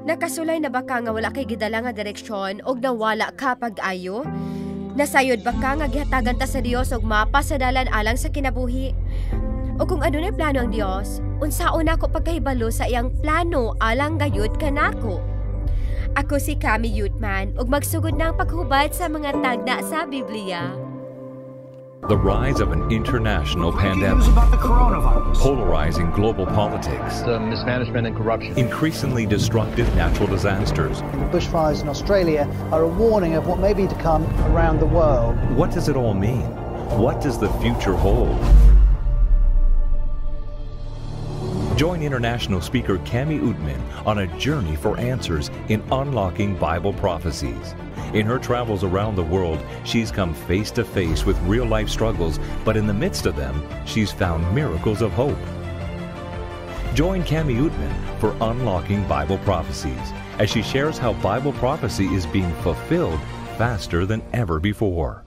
Nakasulay na ba ka nga wala kay gidala nga direksyon og nawala ka pag-ayo? Nasayod ba ka nga gihatagan ta sa Dios og mapa sa dalan alang sa kinabuhi? O kung ano na plano ang Dios, unsaon ako pagkahibalo sa iyang plano alang gayud kanako? Ako si Cami Youthman ug magsugod ng paghubad sa mga tagna sa Biblia. The rise of an international pandemic, polarizing global politics, the mismanagement and corruption, increasingly destructive natural disasters. Bushfires in Australia are a warning of what may be to come around the world. What does it all mean? What does the future hold? Join international speaker Cami Utman on a journey for answers in unlocking Bible prophecies. In her travels around the world, she's come face to face with real-life struggles, but in the midst of them, she's found miracles of hope. Join Cami Utman for Unlocking Bible Prophecies as she shares how Bible prophecy is being fulfilled faster than ever before.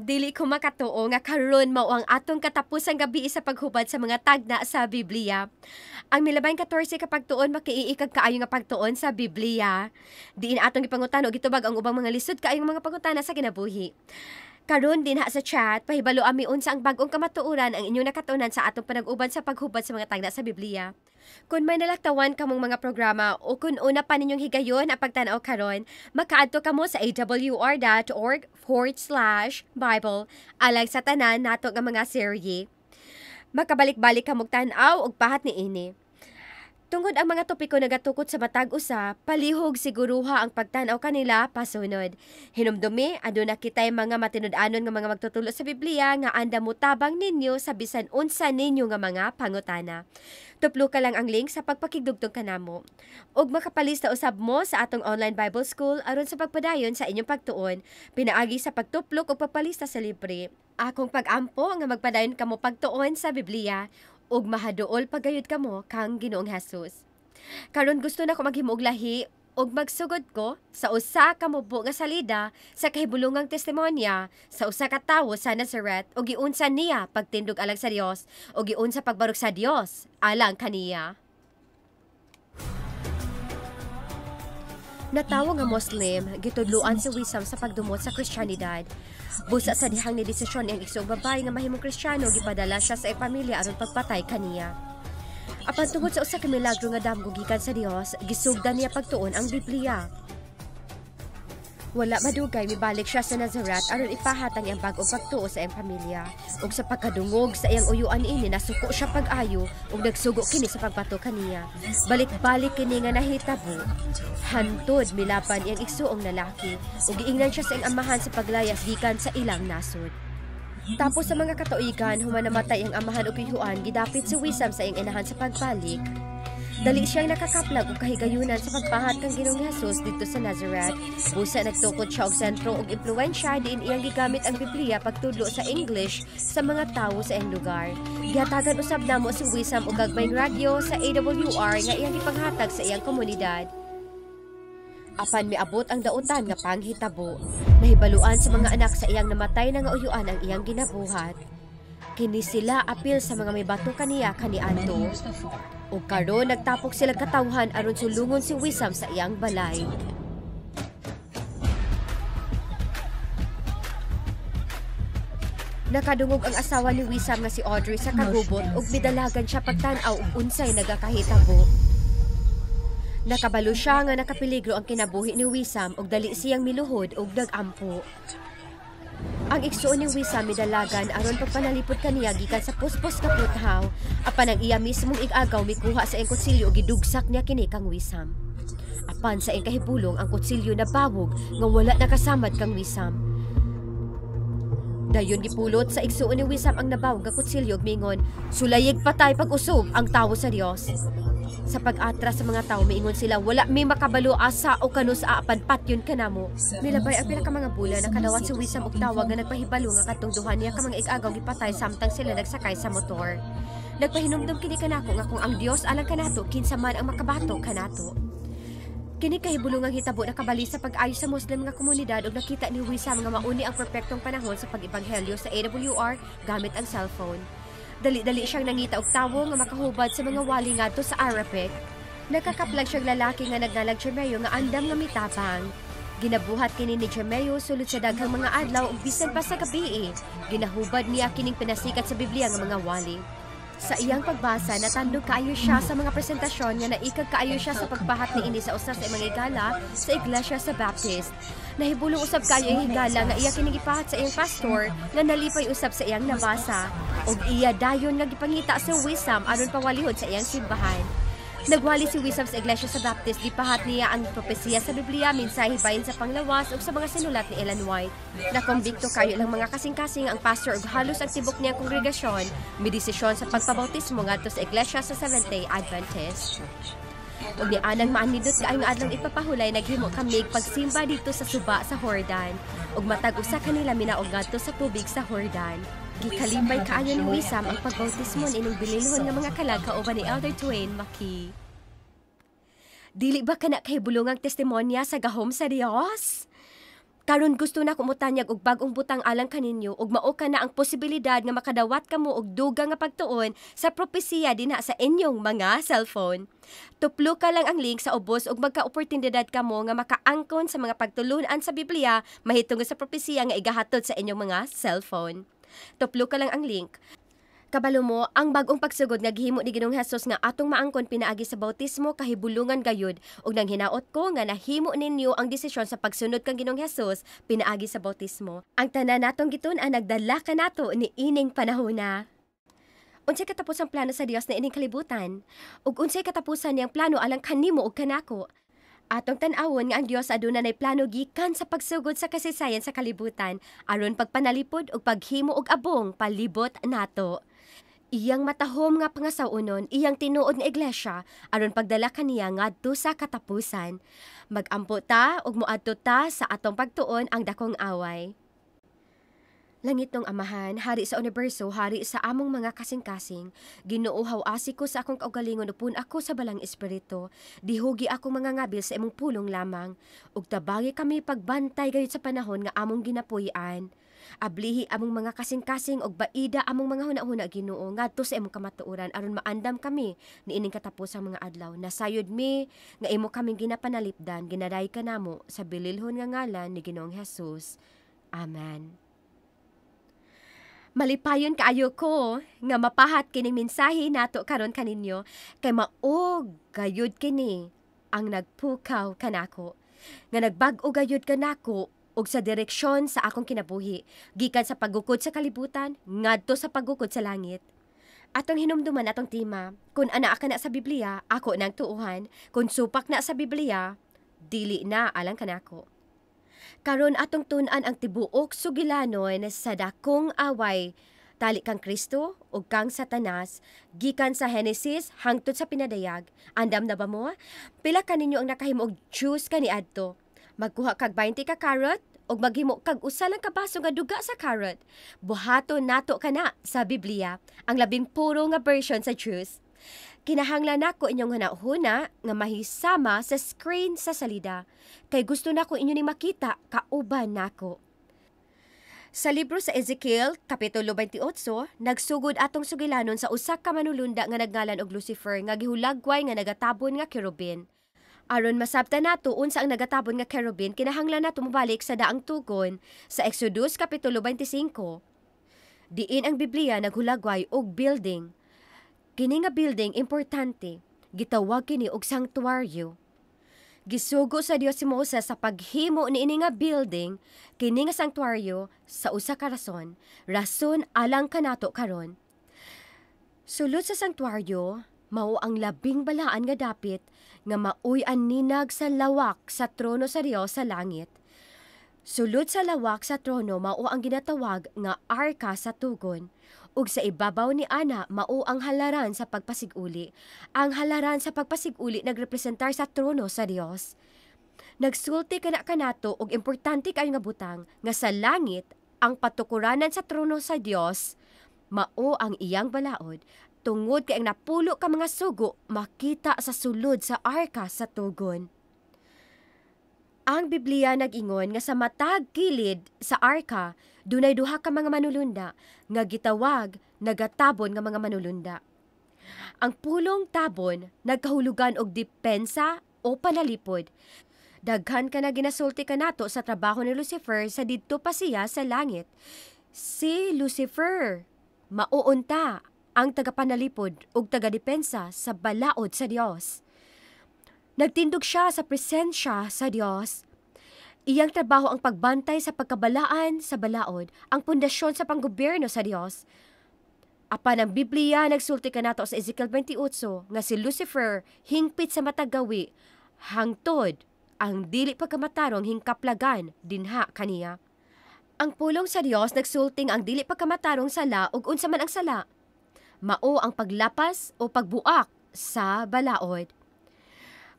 Dili ko makatuo nga karon mao ang atong katapusang gabi sa paghubad sa mga tagna sa Biblia. Ang milabay 14 ka pagtuon makiiikag kaayo nga pagtuon sa Biblia. Diin atong gipangutan og gitubag ang ubang mga lisod kaayong mga pangutana sa kinabuhi. Karon din sa chat, pahibalo ami unsa ang bag-ong kamatuoran ang inyong nakatunan sa atong panag-uban sa paghubad sa mga tagna sa Biblia. Kung may nalaktawan kamong mga programa o kung una pa ninyong higayon ang pagtanaw karon, makaadto kamo sa awr.org/Bible alang sa tanan nato nga mga serye. Makabalik-balik kamog tan-aw og pahat ni ini. Tungod ang mga topiko nagatukot sa matag usa, palihog siguruha ang pagtanaw kanila pasunod. Hinumdumi, aduna kitay mga matinud-anon nga mga magtutulo sa Biblia nga anda mutabang ninyo sa bisan unsa ninyo nga mga pangutana. Tuplo ka lang ang link sa pagpakigdugtong kanamo. Ug makapalista usab mo sa atong online Bible School aron sa pagpadayon sa inyong pagtuon, pinaagi sa pagtuplok ug pagpalista sa libre. Akong pag-ampo nga magpadayon kamo pagtuon sa Biblia ug mahaduol pagayud kamo kang Ginoong Hesus. Karon gusto na ko maghimo og lahi ug magsugod ko sa usa ka mubo nga salida sa kahibulungang testimonya sa usa ka tawo sa Nazareth ug giunsa niya pagtindog alang sa Dios ug giunsa pagbarog sa Dios alang kaniya. Natawo nga Muslim, gitudluan si Wisam sa pagdumot sa Kristyanidad. Busa sa dihang ni desisyon ang isang babae nga mahimong Kristiyano, gipadala siya sa pamilya aron pagpatay kaniya. Apan tungod sa usa ka milagro nga damgo gikan sa Dios, gisugdan niya pagtuon ang Biblia. Wala madugay mibalik siya sa Nazareth aron ipahat ang iyang bag-ong pagtuo sa iyang pamilya. Ug sa pagkadungog sa iyang uyuan ini nasuko siya pag-ayo ug nagsugo kini sa pagbato kaniya. Balik-balik kini nga nahitabo. Hantod milapan iyang igsuong lalaki ug giingnan siya sa iyang amahan sa paglayas gikan sa ilang nasod. Tapos sa mga katuigan human namatay ang amahan ug kiyuan, gidapit si Wisam sa iyang inahan sa pagbalik. Dali siyang nakakaplag og kahigayunan sa pagpahat kang Ginoong Hesus dito sa Nazareth. Busa nagtukod siya og sentro og impluwensya diin iyang gigamit ang Biblia pagtudlo sa English sa mga tawo sa iyang lugar. Gihatagan usab namo si Wisam og gagmayng radyo sa AWR nga iyang gipanghatag sa iyang komunidad. Apan miabot ang dautan nga panghitabo, nahibaluan sa mga anak sa iyang namatay na nga uyuan ang iyang ginabuhat. Kini sila apil sa mga may bato kaniya kaniadto. O karon nagtapok sila katawhan aron sulungon si Wisam sa iyang balay. Nakadungog ang asawa ni Wisam nga si Audrey sa kagubot ug midalagan siya pagtan-aw ug unsay nagakahitabo. Nakabalo siya nga nakapeligro ang kinabuhi ni Wisam ug dali siyang miluhod ug nagampo. Ang igsuon ni Wisam midalagan aron pagpanalipod kaniya gikan sa puspos ka puthaw. Apan ang iya mismong igagaw mikuha sa iyang kutsilyo ug gidugsak niya kini kang Wisam. Apan sa iyang kahibulong ang kutsilyo nabawog nga wala nakasamad kang Wisam. Dayon gipulot sa igsuon ni Wisam ang nabawog nga kutsilyo ug mingon, "Sulayig patay pag-usog ang tawo sa Dios." Sa pag-atras sa mga tao, miingon sila, wala may makabalo asa o kano sa apan patyon kanamo. Milabay ang pila ka mga bulan, nakadawat si Wisam og tawag nga nagpahibalo nga katungduhan niya ka mga igagaw gipatay samtang sila nagsakay sa motor. Nagpahinumdum kini kanako nga kung ang Dios alang kanato, kinsa man ang makabato kanato. Kini kahibulungang hitabo na kabali sa pag-ayo sa Muslim nga komunidad ug nakita ni Wissam nga mauni ang perpektong panahon sa pag-ebanghelyo sa AWR gamit ang cellphone. Dali-dali siyang nangita og tawo nga makahubad sa mga wali ngadto sa Arabic. Nakakaplag siyang lalaki nga nagnalag Jeremeo nga andam nga mitapang. Ginabuhat kini ni Jeremeo sulod sa daghang mga adlaw ug bisan pa sa gabi. Ginahubad niya kining pinasikat sa Biblia nga mga wali. Sa iyang pagbasa, natandog kaayo siya sa mga presentasyon nga naikag kaayo siya sa pagbahat ni ini sa usa sa mga higala sa Iglesia sa Baptist. Nahibulong usab kaayo ang higala nga iya kining ipahat sa iyang pastor nga nalipay usab sa iyang nabasa ug iya dayon nga gipangita sa Wissam aron pawalihon sa iyang simbahan. Nagwali si Wissam sa Iglesia sa Baptist, gipahat niya ang propesiya sa Biblia, mensahe bahin sa panglawas ug sa mga sinulat ni Ellen White. Nakombikto kayo lang mga kasing-kasing ang pastor ug halos ang tibok niyang kongregasyon, midesisyon sa pagpabautismo ngadto sa Iglesia sa Seventh-day Adventist. Ug ni anang maanidot kaayong adlong ipapahulay, naghimo kami pagsimba dito sa suba sa Jordan ug matag usa kanila minaog ngadto sa tubig sa Jordan. Gikalipay kaayo ni Wissam ang pagbautismo ining bililhon nga mga kalag kauban ni Elder Twain Maki. Dili ba kana kahibulungang testimonya sa gahom sa Dios? Karon gusto na kumutanyag og bag-ong butang alang kaninyo ug mao kana ang posibilidad nga makadawat kamo og dugang nga pagtuon sa propesiya dinha sa inyong mga cellphone. Tuplo ka lang ang link sa ubos ug magka-oportunidad kamo nga makaangkon sa mga pagtulunan sa Biblia mahitungod sa propesiya nga igahatod sa inyong mga cellphone. Tuplo ka lang ang link. Kabalo mo, ang bagong pagsugod nga gihimo ni Ginoong Hesus nga atong maangkon pinaagi sa bautismo kahibulungan gayud ug nang hinaot ko nga nahimo ninyo ang desisyon sa pagsunod kang Ginoong Hesus pinaagi sa bautismo. Ang tanan natong gitun-an nagdala ka nato ni ining panahona. Unsay katapusang plano sa Dios na ining kalibutan? Ug unsay katapusan niyang plano alang kanimo ug kanako? Atong tan-awon nga ang Dios aduna nay plano gikan sa pagsugod sa kasaysayan sa kalibutan aron pagpanalipod ug paghimo og abong palibot nato. Iyang matahom nga pangasaunon, iyang tinuod nga iglesia aron pagdala kaniya ngadto sa katapusan. Magampo ta ug moadto ta sa atong pagtuon ang dakong away. Langit ng Amahan, Hari sa Universo, Hari sa among mga kasing-kasing, Ginoo asi ko sa akong kaugalingon upon ako sa balang espiritu, dihugi ako mga ngabil sa imong pulong lamang, ug tabangi kami pagbantay gayud sa panahon nga among ginapuy-an. Ablihi among mga kasing-kasing og baida among mga hunahuna Ginoo ngadto sa imong kamatuoran aron maandam kami niining katapusang mga adlaw. Nasayod mi nga imo kaming ginapanalipdan, ginaday ka namo sa bililhon nga ngalan ni Ginoong Hesus. Amen. Malipayon kaayo ko nga mapahat kining mensahe nato karon kaninyo kay maog gayud kini ang nagpukaw kanako nga nagbag-o gayud kanako og sa direksyon sa akong kinabuhi gikan sa pagukod sa kalibutan ngadto sa pagukod sa langit. Atong hinumduman atong tema, kun ana ka na sa Biblia, ako nang tuuhan, kun supak na sa Biblia, dili na alang kanako. Karon atong tun-an ang tibuok sugilanon sa dakong away tali kang Kristo ug kang Satanas gikan sa Genesis hangtod sa pinadayag. Andam na ba mo? Pila kaninyo ang nakahimo og juice kaniadto? Magkuha kag 20 ka carrot ug maghimo kag usa lang ka baso nga duga sa carrot. Buhaton nato kana sa Biblia ang labing puro nga version sa juice. Kinahanglan nako inyong hunahuna nga mahisama sa screen sa salida. Kay gusto nako inyo ni makita kauban nako. Sa libro sa Ezekiel, Kapitulo 28, nagsugod atong sugilanon sa usa ka manulunda nga nagngalan og Lucifer nga gihulagway nga nagatabon nga kerubin. Aron masabtan nato unsa ang nagatabon nga kerubin, kinahanglan nato mobalik sa daang tugon sa Exodus Kapitulo 25. Diin ang Biblia naghulagway og building. Kini nga building importante, gitawag kini og sanctuaryo. Gisugo sa Dios si Moses sa paghimo niini nga building, kini nga sanctuaryo sa usa ka rason alang kanato karon. Sulod sa sanctuaryo, mao ang labing balaan nga dapit nga maoy-an ninag sa lawak sa trono sa Dios sa langit. Sulod sa lawak sa trono mao ang ginatawag nga arka sa tugon. Ug sa ibabaw ni ana mao ang halaran sa pagpasiguli. Ang halaran sa pagpasiguli nagrepresentar sa trono sa Dios. Nagsulti kana kanato og importante kayo nga butang nga sa langit ang patukuranan sa trono sa Dios mao ang iyang balaod tungod kay ang napulo ka mga sugo makita sa sulod sa arka sa tugon. Ang Biblia nag-ingon nga sa matag kilid sa arka, dunay duha ka mga manulunda nga gitawag nagatabon nga mga manulunda. Ang pulong tabon nagkahulugan og depensa o panalipod. Daghan ka na ginasulti ka nato sa trabaho ni Lucifer sa didto pa siya sa langit. Si Lucifer mauunta ang tagapanalipod ug tagadepensa sa balaod sa Dios. Nagtindog siya sa presensya sa Dios. Iyang trabaho ang pagbantay sa pagkabalaan sa balaod, ang pundasyon sa panggobyerno sa Dios. Apan ang Biblia nagsulti kanato sa Ezekiel 28 nga si Lucifer hingpit sa matagawi, hangtod ang dili pagkamatarong hingkaplagan dinha kaniya. Ang pulong sa Dios nagsulting ang dili pagkamatarong sala ug unsa man ang sala. Mao ang paglapas o pagbuak sa balaod.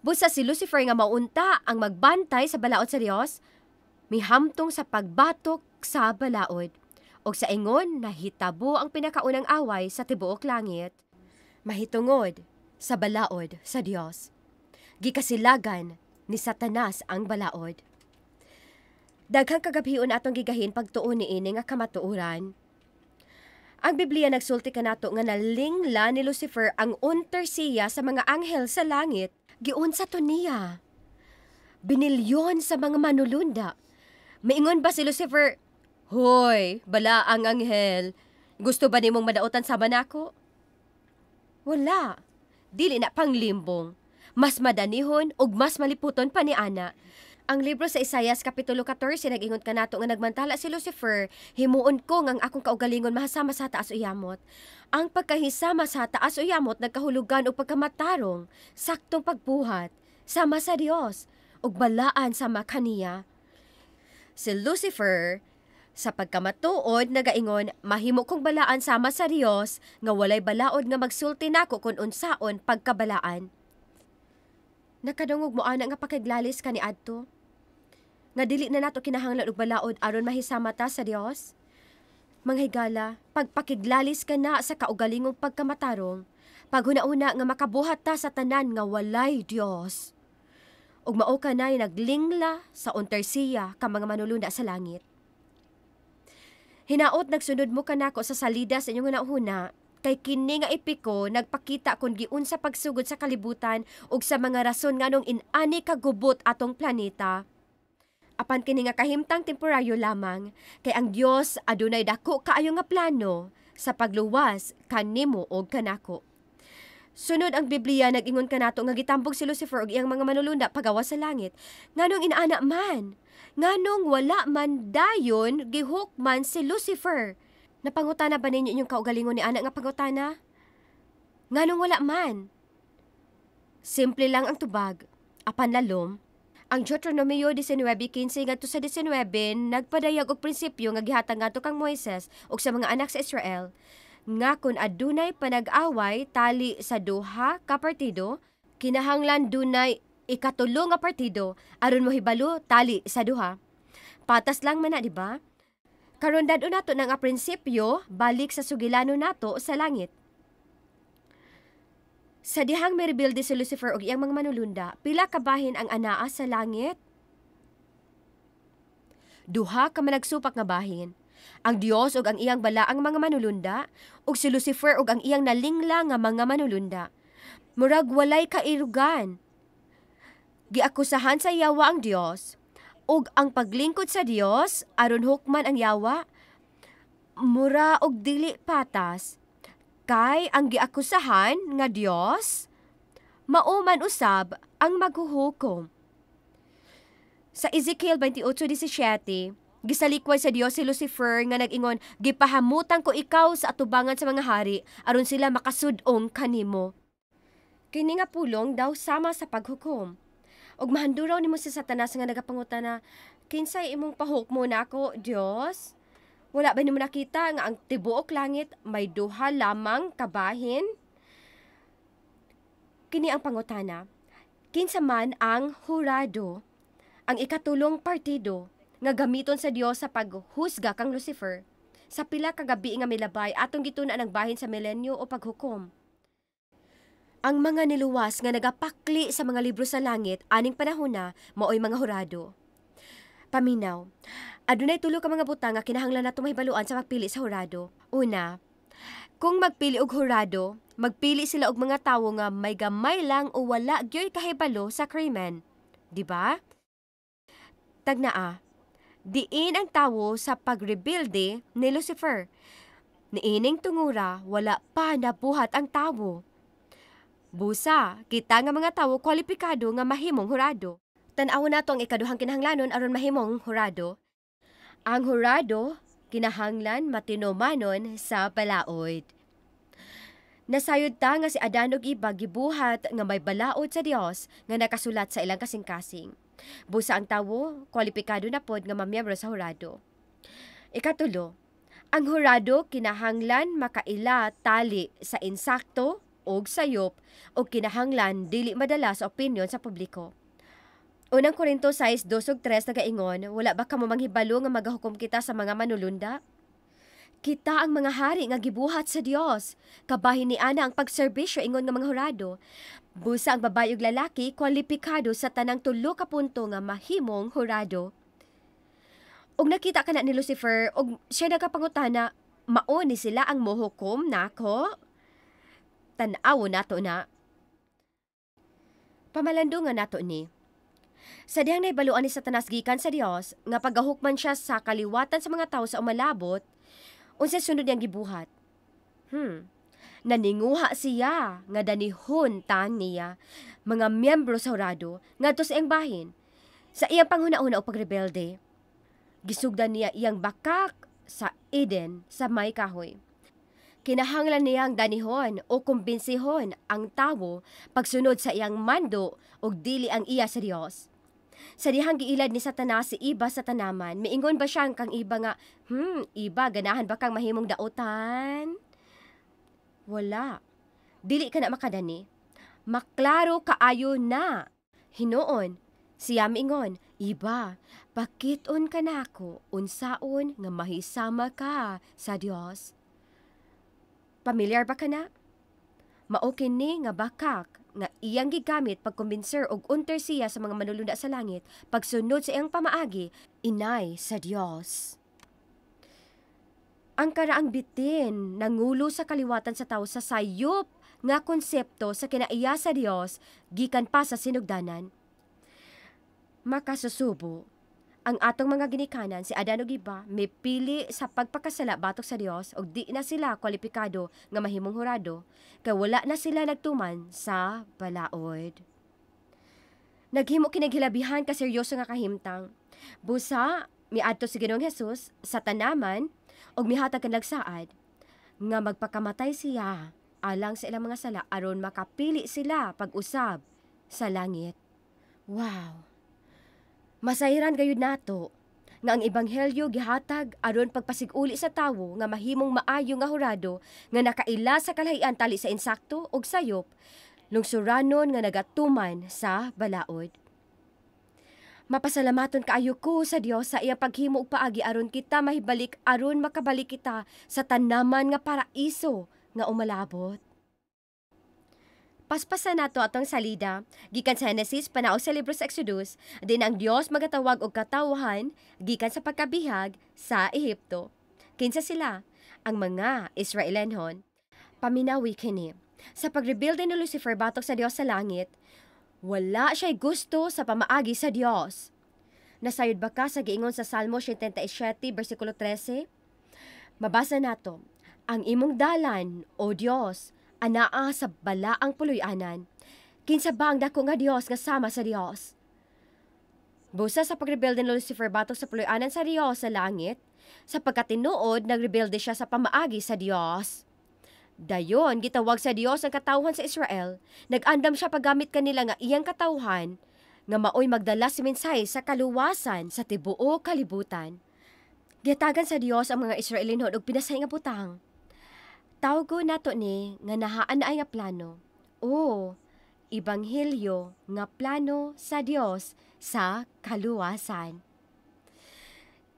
Busa si Lucifer nga maunta ang magbantay sa balaod sa Dios, mihamtong sa pagbatok sa balaod. O sa ingon, nahitabo ang pinakaunang away sa tibuok langit. Mahitungod sa balaod sa Dios. Gikasilagan ni Satanas ang balaod. Daghang kagabhion atong gigahin pagtuon niini nga kamatuoran. Ang Biblia nagsulti kanato nga nalingla ni Lucifer ang untersiya sa mga anghel sa langit. Giunsa to niya. Binilyon sa mga manulunda. Maingon ba si Lucifer, "Hoy, bala ang anghel. Gusto ba nimong madaotan sa banako?" Wala. Dili na panglimbong. Mas madanihon ug mas maliputon pa ni ana. Ang libro sa Isaias kapitulo 14 nag-ingon kanato nga nagmantala si Lucifer, himuon ko nga ang akong kaugalingon mahasama sa taas uyamot. Ang pagkahisama sa taas uyamot nagkahulugan og pagkamatarong, saktong pagbuhat, sama sa Dios ug balaan sama kaniya. Si Lucifer sa pagkamatuod nagaingon, mahimo kong balaan sama sa Dios nga walay balaod nga magsulti nako kun unsaon pagkabalaan. Nakadungog mo ana nga pakiglalis kaniadto. Nga dili na nato kinahanglan og balaod aron mahisama ta sa Dios. Manghigala, pagpakiglalis ka na sa kaugalingong pagkamatarong, paghuna-una nga makabuhat ta sa tanan nga walay Dios. Ug mao ka na'y naglingla sa untersiya ka mga manulunda sa langit. Hinaot nagsunod mo kanako sa salida sa inyong nauna, kay kini nga epiko nagpakita kung giun sa pagsugod sa kalibutan ug sa mga rason nganong inani kagubot atong planeta. Apan kini nga kahimtang temporaryo lamang, kay ang Dios adunay dako kaayo nga plano sa pagluwas kanimo og kanako. Sunod ang Biblia nag-ingon kanato nga gitambog si Lucifer og iyang mga manulunda pagawas sa langit. Nganong inaana man? Nganong wala man dayon gihukman si Lucifer? Napangutana ba ninyo inyong kaugalingon ni ana nga pangutana? Nganong wala man? Simple lang ang tubag. Apan lalom, ang Deuteronomio 19:15 ngadto sa 19 nagpadayag og prinsipyo nga gihatag ngadto kang Moises ug sa mga anak sa Israel nga kun adunay panag-away tali sa duha ka partido, kinahanglan dunay ikatulo nga partido aron mohibalo tali sa duha. Patas lang man na, di ba? Karon dadto nato nga prinsipyo balik sa sugilano nato sa langit. Sa dihang meribilde si Lucifer og iyang mga manulunda, pila ka bahin ang anaa sa langit? Duha ka managsupak nga bahin. Ang Dios og ang iyang balaang mga manulunda, ug si Lucifer og ang iyang nalingla nga mga manulunda. Murag walay kairugan. Giakusahan sa yawa ang Dios, ug ang paglingkod sa Dios aron hukman ang yawa, mura og dili patas. Kay ang giakusahan nga Dios, mauman usab ang maghuhukom. Sa Ezekiel 28:17, gisalikway sa Dios si Lucifer nga nag-ingon, "Gipahamutan ko ikaw sa atubangan sa mga hari aron sila makasud-ong kanimo." Kini nga pulong daw sama sa paghukom. Og mahanduraw nimo si Satanas nga nagapangutana, "Kinsay imong pahukmo nako, Dios? Wala ba nimo nakita nga ang tibuok langit may duha lamang kabahin?" Kini ang pangutana. Kinsa man ang hurado, ang ikatulong partido nga gamiton sa Dios sa paghusga kang Lucifer, sa pila ka gabi nga milabay atong gituna ng bahin sa milenyo o paghukom. Ang mga niluwas nga nagapakli sa mga libro sa langit aning panahon na maoy mga hurado. Paminaw, adunay tulo ka mga butang nga kinahanglan nato mahibaluan sa pagpili sa hurado. Una, kung magpili og hurado, magpili sila og mga tawo nga may gamay lang o wala gyoy kahibalo sa krimen. Di ba? Tagnaa, diin ang tawo sa pagrebuilde ni Lucifer. Niining tungura, wala pa nabuhat ang tawo. Busa, kita nga mga tawo kwalipikado nga mahimong hurado. Tan-aw nato ang ikaduhang kinahanglanon aron mahimong hurado. Ang hurado kinahanglan matinumanon sa balaod. Nasayod ta nga si Adan ug Eva gibuhat nga may balaod sa Dios nga nakasulat sa ilang kasing-kasing. Busa ang tawo kwalipikado na pod nga mamiyembro sa hurado. Ikatulo, ang hurado kinahanglan makaila tali sa insakto og sayop o kinahanglan dili madala sa opinyon sa publiko. Unang Korinto 6:2-3 nagaingon, wala ba kamo manghibalo nga magahukom kita sa mga manulunda? Kita ang mga hari nga gibuhat sa Dios. Kabahin ni ana ang pagserbisyo ingon nga mga hurado. Busa ang babae ug lalaki kwalipikado sa tanang tulo ka punto nga mahimong hurado. Og nakita ka na ni Lucifer og siya nagapangutana, mao ni sila ang mohukom nako? Tan-aw nato na. Pamalandungan nato ni. Sa dihang naibaluan ni Satanas gikan sa Dios, nga pagahukman siya sa kaliwatan sa mga tao sa umalabot, unsa sunod niyang gibuhat? Naninguha siya nga danihon tang niya, mga miyembro sa hurado, ngadto sa iyang bahin. Sa iyang panghuna-una o pagrebelde, gisugdan niya iyang bakak sa Eden sa may kahoy. Kinahanglan niyang danihon o kumbinsihon ang tawo pagsunod sa iyang mando o dili ang iya sa Dios. Sa dihang giilad ni Satanas si Eva sa tanaman, miingon ba siya kang Eva nga, Eva, ganahan ba kang mahimong dautan? Wala. Dili ka na makadani. Maklaro kaayo na. Hinoon, siya miingon, Eva, pakiton ka na ako, unsaon nga mahisama ka sa Dios. Pamilyar ba ka na? Mao kini nga bakak nga iyang gigamit pagkumbinser og unter siya sa mga manulunda sa langit pagsunod sa iyang pamaagi inay sa Dios. Ang karaang bitin nangulo sa kaliwatan sa tao sa sayop nga konsepto sa kinaiya sa Dios gikan pa sa sinugdanan. Makasusubo ang atong mga ginikanan si Adan ug Eva mipili sa pagpakasala batok sa Dios ug di na sila kwalipikado nga mahimong hurado kay wala na sila nagtuman sa balaod. Naghimo kinaghilabihan ka seryoso nga kahimtang. Busa miadto si Ginoong Hesus sa tanaman ug mihatag kan lagsaad nga magpakamatay siya alang sa ilang mga sala aron makapili sila pag-usab sa langit. Wow. Masayran gayud nato nga ang ebanghelyo gihatag aron pagpasiguli sa tawo nga mahimong maayo nga hurado nga nakaila sa kalahian tali sa insakto ug sayop lungsuranon nga nagatuman sa balaod. Mapasalamaton kaayo ko sa Dios sa iyang paghimo og paagi aron kita mahibalik aron makabalik kita sa tanaman nga paraiso nga umalabot. Paspasan nato atong salida, gikan sa Genesis panaog sa libro sa Exodus, din ang Dios magatawag og katawhan gikan sa pagkabihag sa Ehipto. Kinsa sila? Ang mga Israelenhon. Paminawi kini. Sa pagrebuild ni Lucifer batok sa Dios sa langit, wala siya'y gusto sa pamaagi sa Dios. Nasayod ba ka sa giingon sa Salmo 77 versikulo 13? Mabasa nato, ang imong dalan, O Dios, anaa sa balaang puloy-anan. Kinsa ba ang dako nga Dios nga sama sa Dios? Busa sa pagrebuild ni Lucifer batok sa puloy-anan sa Dios sa langit, sa pagkatinuod nagrebuild siya sa pamaagi sa Dios. Dayon gitawag sa Dios ang katawhan sa Israel, nag-andam siya paggamit kanila nga iyang katawhan nga maoy magdala si mensahe sa kaluwasan sa tibuok kalibutan. Gihatagan sa Dios ang mga Israelinhon og pinasay nga butang. Tawgo nato ni nga nahaan na ay nga plano. O, ebanghelyo nga plano sa Dios sa kaluwasan.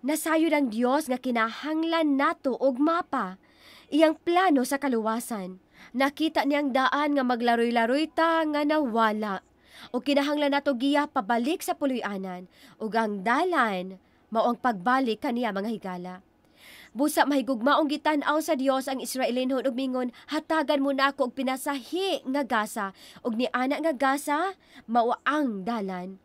Nasayod ang Dios nga kinahanglan nato og mapa, iyang plano sa kaluwasan. Nakita niyang daan nga maglaroy-laroy ta nga nawala. O kinahanglan nato giya pabalik sa puloy-anan. O ang dalan, mao ang pagbalik kaniya mga higala. Busa mahigugmaong gitan-aw sa Dios ang Israelinhon ug mingon, hatagan mo na ako og pinasahi nga gasa, ug ni ana nga gasa mao ang dalan.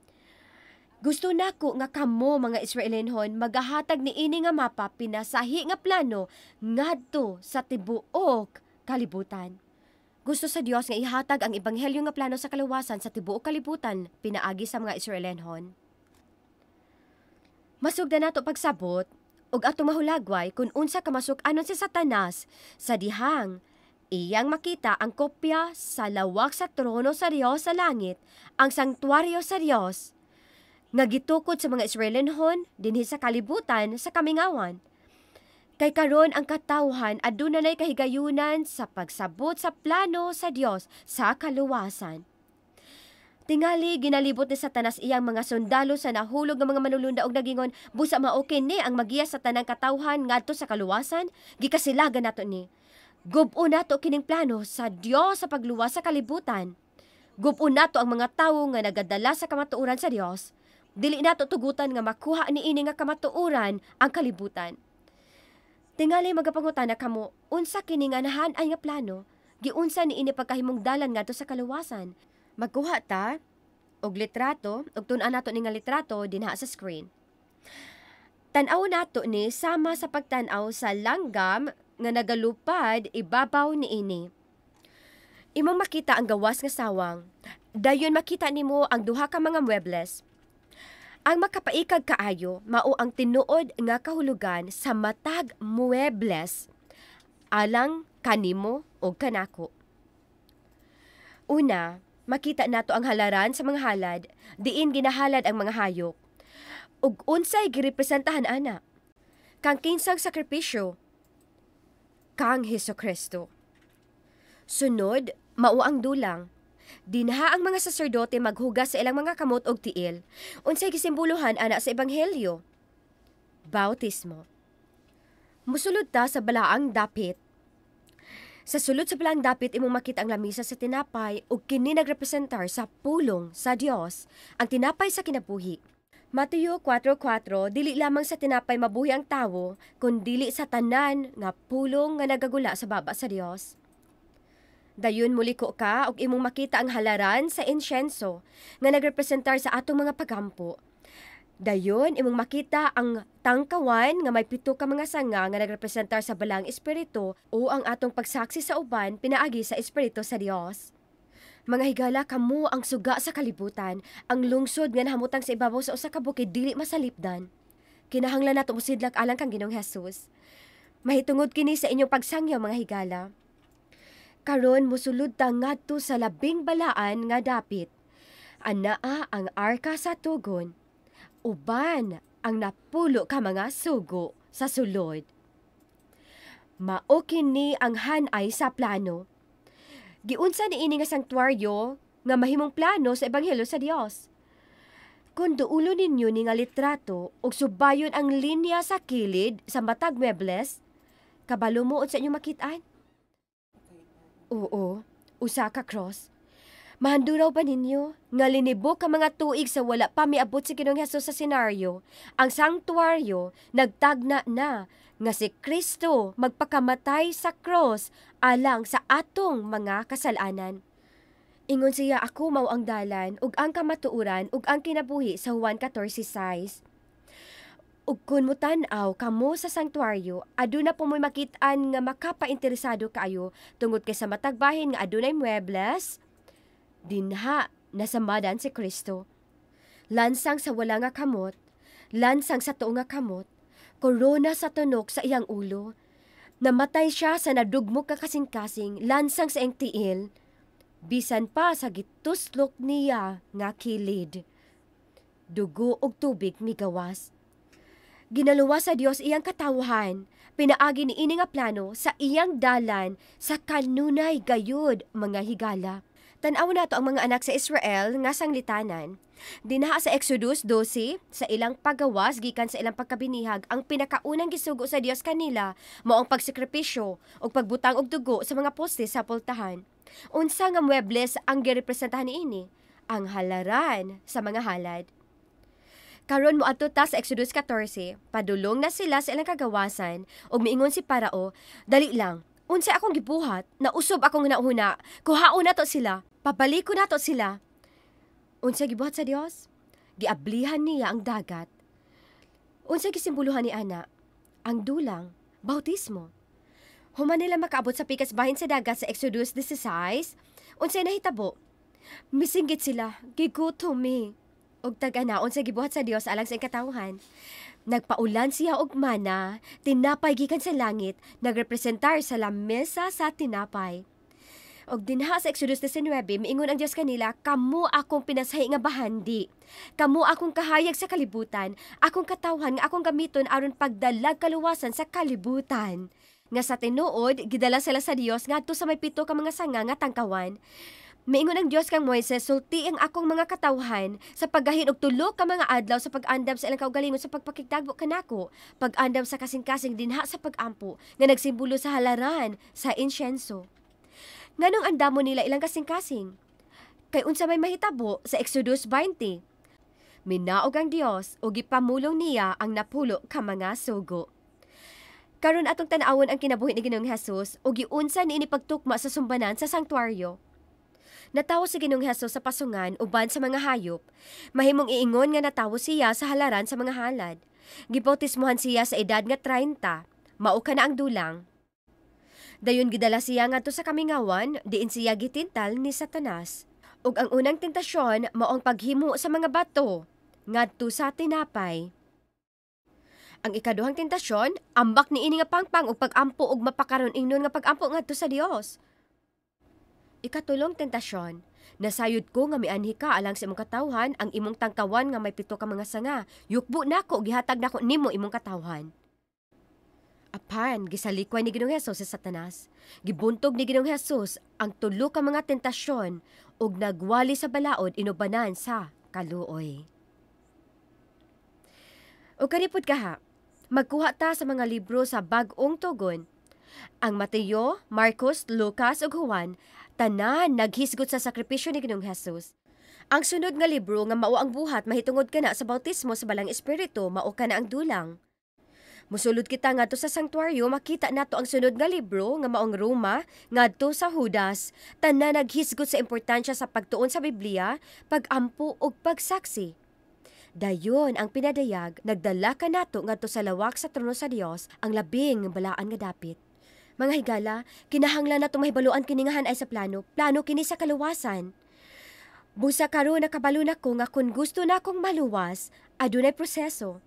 Gusto nako nga kamo mga Israelinhon magahatag ni ini nga mapa pinasahi nga plano ngadto sa tibuok kalibutan. Gusto sa Dios nga ihatag ang ebanghelyo nga plano sa kaluwasan sa tibuok kalibutan pinaagi sa mga Israelinhon. Masugda nato pagsabot ug ato mahulagway kung unsa ka masuk-anon si Satanas sa dihang iyang makita ang kopya sa lawak sa trono sa Dios sa langit, ang sanktuaryo sa Dios nga gitukod sa mga Israelinhon dinhi sa kalibutan sa kamingawan. Kay karon ang katawhan aduna nay kahigayunan sa pagsabot sa plano sa Dios sa kaluwasan. Tingali ginalibot ni Satanas iyang mga sundalo sa nahulog nga mga manulunda og nagingon, busa maokin ni ang magiya sa tanang katawhan ngadto sa kaluwasan, gikasilagan nato ni. Gubo nato kining plano sa Dios sa pagluwas sa kalibutan. Gubo nato ang mga tawo nga nagadala sa kamatuoran sa Dios. Dili nato tugutan nga makuha ni ini nga kamatuoran ang kalibutan. Tingali magapangutana kamo, unsa kini nga nahan-ay nga plano? Giunsa ni ini pagkahimong dalan ngadto sa kaluwasan? Magkuha ta og litrato, og tun-an nato ni nga litrato dinha sa screen. Tan-aw nato ni sama sa pagtan-aw sa langgam nga nagalupad ibabaw niini. Imong makita ang gawas nga sawang. Dayon makita nimo ang duha ka mga muebles. Ang makapaikag kaayo mao ang tinuod nga kahulugan sa matag muebles alang kanimo og kanako. Una, makita nato ang halaran sa mga halad, diin ginahalad ang mga hayop. Ug unsay girepresentahan ana? Kang kinsang sakripisyo, kang Hesukristo. Sunod, mao ang dulang. Dinha ang mga saserdote maghugas sa ilang mga kamot og tiil. Unsay gisimbolohan ana sa ebanghelyo? Bautismo. Musulod ta sa balaang dapit. Sa sulod sa balaang dapit imong makita ang lamisa sa tinapay ug kini nagrepresentar sa pulong sa Dios, ang tinapay sa kinabuhi. Mateo 4:4, dili lamang sa tinapay mabuhi ang tawo, kun dili sa tanan nga pulong nga nagagula sa baba sa Dios. Dayon muliko ka ug imong makita ang halaran sa insyenso nga nagrepresentar sa atong mga pagampo. Dayon imong makita ang tangkawan nga may 7 ka mga sanga nga nagrepresentar sa balang espiritu o ang atong pagsaksi sa uban pinaagi sa espiritu sa Dios. Mga higala, kamo ang suga sa kalibutan, ang lungsod nga nahamutang sa ibabaw sa usa ka bukid dili masalipdan. Kinahanglan nato mosidlak alang kang Ginoong Hesus. Mahitungod kini sa inyong pagsangyaw mga higala. Karon mosulod ta ngadto sa labing balaan nga dapit. Anaa ang arka sa tugon. Uban ang napulo ka mga sugo sa sulod. Mao kini ang hanay sa plano. Giunsa ni ini nga sanktuaryo nga mahimong plano sa ebanghelyo sa Dios. Kung duulo ninyo ni nga litrato ug subayon ang linya sa kilid sa matag mebles, kabalo mo sa inyong makitaan? Oo, usa ka cross. Mahanduraw ba ninyo nga linibok ka mga tuig sa wala pa miabot si Ginoong Hesus sa senaryo, ang sanktuaryo nagtagna na nga si Kristo magpakamatay sa cross alang sa atong mga kasalanan. Ingon siya, ako mao ang dalan ug ang kamatuoran ug ang kinabuhi sa Juan 14:6. Ug kun mo tan-aw kamo sa sanktuaryo, aduna po mo'y makitaan nga makapainteresado kaayo tungod kay sa matagbahin nga adunay muebles, dinha nasamadan si Kristo. Lansang sa wala nga kamot, lansang sa tuo nga kamot, korona sa tunok sa iyang ulo. Namatay siya sa nadugmok ka kasing-kasing, lansang sa iyang tiil, bisan pa sa gituslok niya nga kilid. Dugo og tubig migawas. Ginaluwa sa Dios iyang katawhan, pinaagi ni ini nga plano sa iyang dalan sa kanunay gayud mga higala. Tan-aw nato ang mga anak sa Israel nga sanglitanan. Dinha sa Exodus 12 sa ilang pagawas gikan sa ilang pagkabinihag ang pinakaunang gisugo sa Dios kanila mao ang pagsekripisyo o pagbutang og dugo sa mga poste sa pultahan. Unsa nga muebles ang girepresentahan niini? Ang halaran sa mga halad. Karon mo adto ta sa Exodus 14, padulong na sila sa ilang kagawasan ug miingon si Parao, dali lang. Unsay akong gibuhat, nausob akong nauna, kuhaon na to sila, pabaliko na to sila. Unsay gibuhat sa Dios? Giablihan niya ang dagat. Unsay gisimboluhan ni ana? Ang dulang, bautismo. Human nila makaabot sa pikas bahin sa dagat sa Exodus 16, unsay nahitabo? Misinggit sila, gigutom mi. Og tag-anaon sa gibuhat sa Dios alang sa katawhan. Nagpaulan siya og mana, tinapay gikan sa langit, nagrepresentar sa lamesa sa tinapay. Og dinha sa Exodus 19, miingon ang Dios kanila, kamo akong pinasahi nga bahandi. Kamo akong kahayag sa kalibutan, akong katawhan nga akong gamiton aron pagdalag kaluwasan sa kalibutan. Nga sa tinuod, gidala sila sa Dios ngadto sa may 7 ka mga sanga nga tangkawan. Miingon ang Dios kang Moises, sulti ang akong mga katawhan sa paggahin og 3 ka mga adlaw sa pag-andam sa ilang kaugalingon sa pagpakigdagbo kanako, pag-andam sa kasing-kasing dinha sa pag-ampo nga nagsimbolo sa halaran sa insyenso. Nganong andamo nila ilang kasing-kasing? Kay unsa may mahitabo sa Exodus 20. Minaog ang Dios ug gipamulong niya ang napulo ka mga sugo. Karon atong tan-awon ang kinabuhi ni Ginoong Hesus ug giunsa niini pagtukma sa sumbanan sa sanktuaryo. Natawo si Ginoong Hesus sa pasungan uban sa mga hayop. Mahimong iingon nga natawo siya sa halaran sa mga halad. Gibautismohan siya sa edad nga 30. Mao ka na ang dulang. Dayon gidala siya ngadto sa kamingawan, diin siya gitintal ni Satanas. Ug ang unang tentasyon mao ang paghimo sa mga bato ngadto sa tinapay. Ang ikaduhang tentasyon, ambak niini nga pangpang ug pag-ampo ug mapakaron ingnon nga pag-ampo ngadto sa Dios. Ikatulong tentasyon, nasayod ko nga mianhi ka alang sa imong katawhan ang imong tangkawan nga may 7 ka mga sanga. Yukbo nako gihatag nako nimo imong katawhan. Apan gisalikway ni Ginoong Hesus sa Satanas. Gibuntog ni Ginoong Hesus ang 3 ka mga tentasyon ug nagwali sa balaod inubanan sa kaluoy. O kanipod kaha, magkuha ta sa mga libro sa bag-ong tugon. Ang Mateo, Marcos, Lucas ug Juan tanan naghisgot sa sakripisyo ni Ginoong Hesus. Ang sunod nga libro nga mao ang buhat mahitungod kana sa bautismo sa balang espiritu mao kana ang dulang. Musulod kita ngadto sa sanktuaryo makita nato ang sunod nga libro nga maong Roma ngadto sa Judas tanan naghisgot sa importansya sa pagtuon sa Biblia, pag-ampo ug pagsaksi. Dayon ang pinadayag nagdala ka nato ngadto sa lawak sa trono sa Dios ang labing balaan nga dapit. Mga higala, kinahanglan na mahibaluan kini nga hanay sa plano kini sa kaluwasan. Busa karon nakabalo na ko nga kung gusto na akong maluwas, adunay proseso.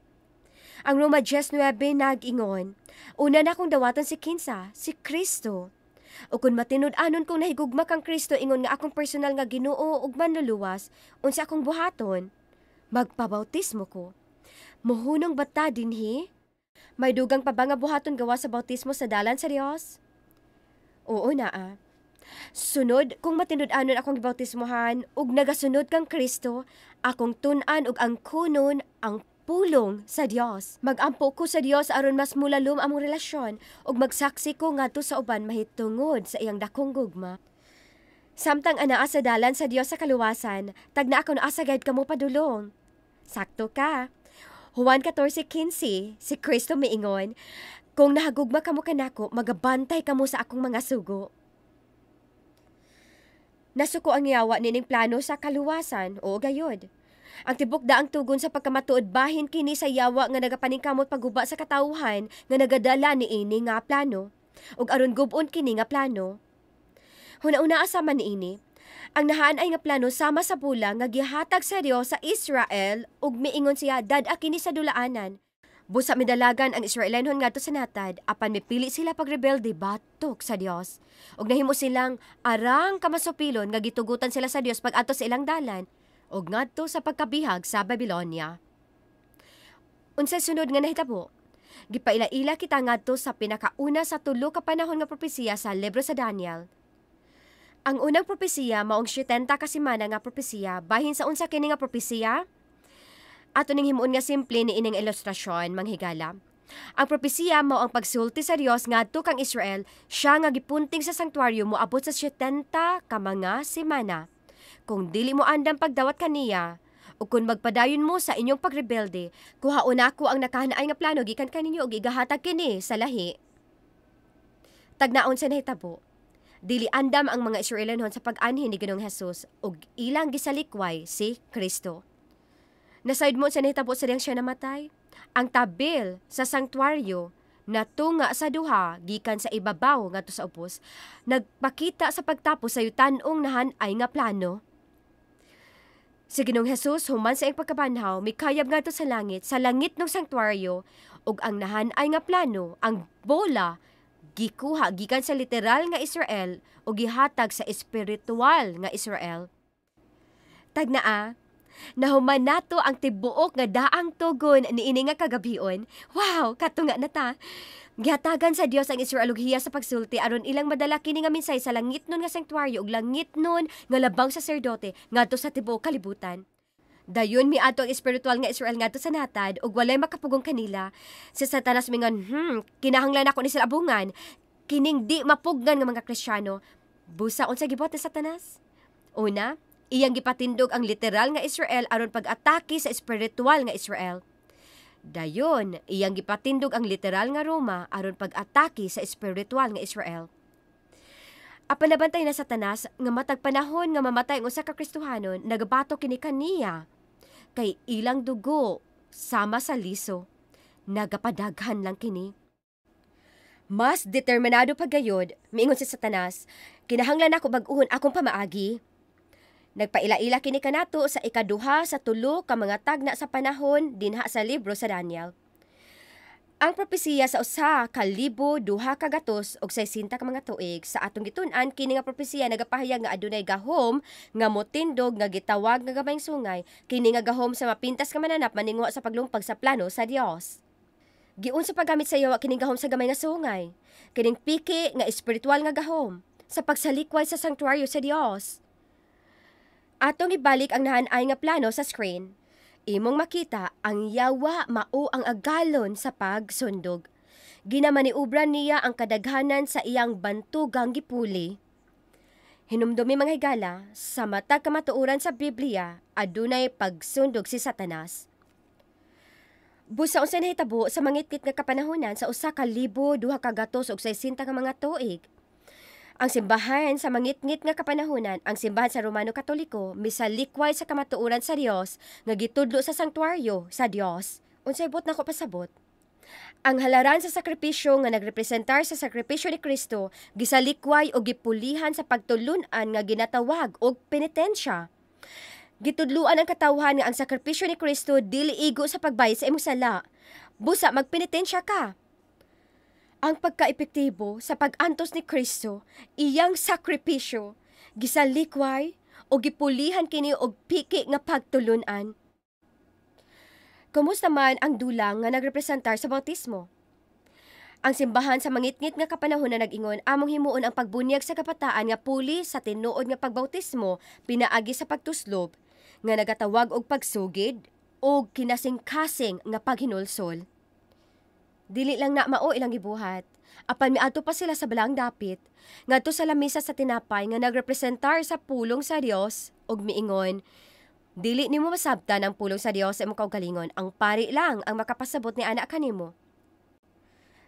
Ang Roma 19 nag-ingon, una na akong dawatan si Kinsa, si Kristo. O kung matinud-anon kong nahigugma kang Kristo ingon nga akong personal nga Ginoo ug manluluwas, unsa akong buhaton? Magpabautismo ko. Mohunong bata dinhi? May dugang pa ba nga buhaton gawa sa bautismo sa dalan sa Dios? Oo na. Sunod, kung matinud-anon akong gibautismohan ug nagasunod kang Kristo, akong tun-an ug ang kunon ang pulong sa Dios. Magampo ko sa Dios aron mas mulalom among relasyon ug magsaksi ko ngadto sa uban mahitungod sa iyang dakong gugma. Samtang anaa sa dalan sa Dios sa kaluwasan, tagna ako naa sa guide kamo padulong. Sakto ka. Juan 14:15, si Kristo miingon, kung nahagugma kamo kanako, magabantay kamo sa akong mga sugo. Nasuko ang yawa nining plano sa kaluwasan, o gayod. Ang tibok daang tugon sa pagkamatuod bahin kini sa yawa nga nagapaningkamot paguba sa katawhan nga nagadala niini nga plano. Ug aron gubon kini nga plano. Huna-una asama niini, ang nahaan ay nga plano sama sa bula nga gihatag sa Dios sa Israel ug miingon siya dad-a kini sa dulaanan. Busa midalagan ang Israelenhon ngadto sa natad apan mipili sila pagrebelde batok sa Dios. Ug nahimo silang arang kamasupilon nga gitugutan sila sa Dios pag-adto sa ilang dalan ug ngadto sa pagkabihag sa Babylonia. Unsay sunod nga nahitabo? Gipaila-ila kita ngadto sa pinakauna sa 3 ka panahon nga propesiya sa libro sa Daniel. Ang unang propesiya maong 70 ka semana nga propesiya bahin sa unsa kini nga propesiya? Ato ning himuon nga simple ni ining ilustrasyon manghigala. Ang propesiya mao ang pagsulti sa Dios ngadto kang Israel, siya nga gipunting sa sanktuaryo moabot sa 70 ka mga semana. Kung dili mo andam pagdawat kaniya, o kung magpadayon mo sa inyong pagrebelde, kuhaon ako ang nakahanaay nga plano gikan kaninyo og igahatag kini sa lahi. Tagnaon sa nahitabo, dili andam ang mga Israelanhon sa pag-anhin ni Ginoong Hesus ug ilang gisalikway si Kristo. Nasayod mo sa nahitabo sa diyang siya namatay, ang tabil sa sanktuaryo na tunga sa duha gikan sa ibabaw ngadto sa ubos, nagpakita sa pagtapos sa yutan-ong nahanay nga plano. Si Ginoong Hesus human sa iyang pagkabanhaw mikayab ngadto sa langit ng sanktuaryo, ug ang nahanay nga plano, ang bola, gikuha gikan sa literal nga Israel o gihatag sa espiritual nga Israel. Tagnaa, nahuman nato ang tibuok nga daang tugon niini nga kagabion. Wow, katunga na ta. Gihatagan sa Dios ang Israel ug hiya sa pagsulti aron ilang madala kini nga minsay sa langit nun nga sanktuaryo ug langit nun nga labang saserdote ngadto sa tibuok kalibutan. Dayon miadto ang espiritual nga Israel ngadto sa natad ug walay makapugong kanila. Si Satanas mingon, kinahanglan ako ni sila abungan. Kining di mapugnan nga mga Kristiyano. Busa unsa gibuhat ni Satanas? Una, iyang gipatindog ang literal nga Israel aron pag-atake sa espiritual nga Israel. Dayon, iyang gipatindog ang literal nga Roma aron pag-atake sa espiritual nga Israel. Apan nabantay na Satanas nga matag panahon nga mamatay ang usa ka Kristohanon, nagabato kini kaniya. Kay ilang dugo sama sa liso, nagapadaghan lang kini. Mas determinado pagayod, miingon si Satanas, kinahanglan ako bag-uhon akong pamaagi. Nagpaila-ila kini kanato sa ikaduha sa 3 ka mga tagna sa panahon dinha sa libro sa Daniel. Ang propesiya sa 1,200 ka gatos og 60 ka mga tuig sa atong gitun-an kini nga propesiya nagapahayag nga adunay gahom nga motindog nga gitawag nga gamayng sungay, kini nga gahom sa mapintas ka mananap maninguha sa paglungpag sa plano sa Dios. Giun sa paggamit sa yawa kining gahom sa gamay nga sungay, kining piki nga espiritual nga gahom sa pagsalikway sa sanktuaryo sa Dios. Atong ibalik ang nahanay nga plano sa screen. Imong makita ang yawa mao ang agalon sa pagsundog. Ginamaniubran niya ang kadaghanan sa iyang bantugang gipuli. Hinumdumi mga higala, sa matag kamatuoran sa Biblia, adunay pagsundog si Satanas. Busa unsa nahitabo sa mangitngit nga kapanahonan sa 1,200 ka gatos og 60 ka mga tuig. Ang simbahan sa mangitngit nga kapanahonan, ang simbahan sa Romano Katoliko, misalikway sa kamatuoran sa Dios nga gitudlo sa sanktuaryo sa Dios. Unsay bot nako pasabot? Ang halaran sa sakripisyo nga nagrepresentar sa sakripisyo ni Kristo, gisalikway o gipulihan sa pagtulun-an nga ginatawag og penitensya. Gitudluan ang katawhan nga ang sakripisyo ni Kristo dili igo sa pagbayad sa imong sala. Busa magpenitensya ka. Ang pagkaepektibo sa pag-antos ni Kristo, iyang sakripisyo, gisalikway o gipulihan kini og piki nga pagtulunan. Kumusta man ang dulang nga nagrepresentar sa bautismo? Ang simbahan sa mangitngit nga kapanahon na nag-ingon among himuon ang pagbunyag sa kabataan nga puli sa tinuod nga pagbautismo pinaagi sa pagtuslob nga nagatawag og pagsugid o kinasing-kasing nga paghinulsol. Dili lang na mao ilang gibuhat. Apan miadto pa sila sa balang dapit, ngadto sa lamisa sa tinapay nga nagrepresentar sa pulong sa Dios ug miingon, dili nimo masabtan ang pulong sa Dios sa imong kaugalingon, ang pari lang ang makapasabot ni anak kanimo.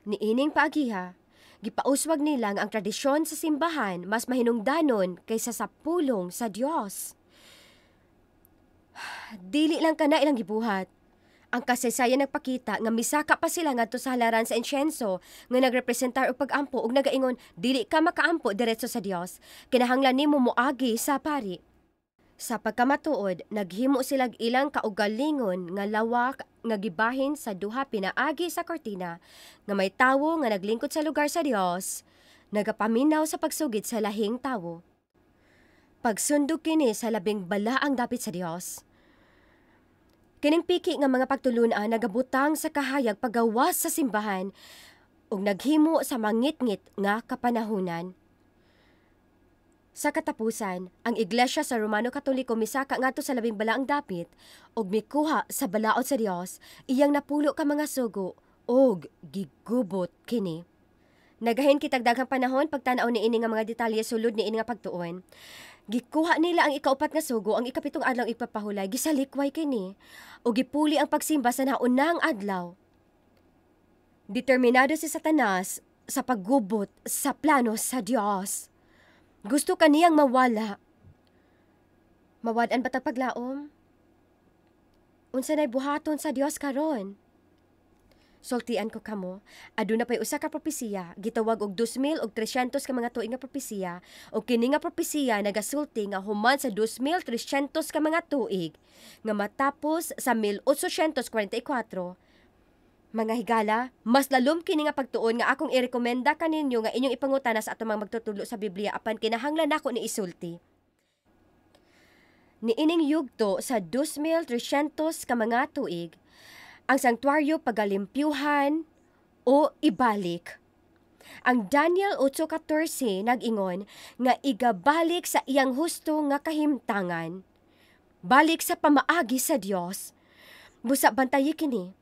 Niining paagiha, gipauswag nila nga ang tradisyon sa simbahan mas mahinungdanon kaysa sa pulong sa Dios. Dili lang kana ilang gibuhat. Ang kasaysayan nagpakita nga misaka pa sila ngadto sa halaran sa insyenso nga nagrepresentar og pag-ampo ug nagaingon dili ka makaampo diretso sa Dios, kinahanglan nimo moagi sa pari. Sa pagkamatuod, naghimo sila ilang kaugalingon nga lawak nga gibahin sa duha pinaagi sa kortina nga may tawo nga naglingkod sa lugar sa Dios, nagapaminaw sa pagsugid sa lahing tawo. Pagsundog kini sa labing balaang dapit sa Dios. Kining piki nga mga pagtulunan nagabutang sa kahayag paggawas sa simbahan ug naghimo sa mangitngit nga kapanahunan. Sa katapusan, ang iglesia sa Romano Katoliko misaka ngadto sa labing balaang dapit ug mikuha sa balaod sa Dios iyang napulo ka mga sugo ug gigubot kini. Nagahin kitag daghang panahon pagtan-aw niini nga mga detalye sulod niini nga pagtuon. Gikuha nila ang ikaupat nga sugo, ang ikapitong adlaw ipapahulay, gisalikway kini ug gipuli ang pagsimba sa naunang adlaw. Determinado si Satanas sa paggubot sa plano sa Dios. Gusto kaniyang mawala. Mawad-an ba tag paglaom? Unsa nay buhaton sa Dios karon? Sultian ko kamo, aduna pay usa ka propesiya, gitawag og 2,300 ka mga tuig nga propesiya, ug kini nga propesiya nagasulti nga human sa 2,300 ka mga tuig nga matapos sa 1844. Mga higala, mas lalom kini nga pagtuon nga akong irekomenda kaninyo nga inyong ipangutana sa atong mga magtutulo sa Biblia apan kinahanglan nako ni isulti. Niining yugto sa 2,300 ka mga tuig, ang sanktuaryo pagalimpyuhan o ibalik. Ang Daniel 8:14 nag-ingon nga igabalik sa iyang husto nga kahimtangan. Balik sa pamaagi sa Dios. Busa bantayi kini.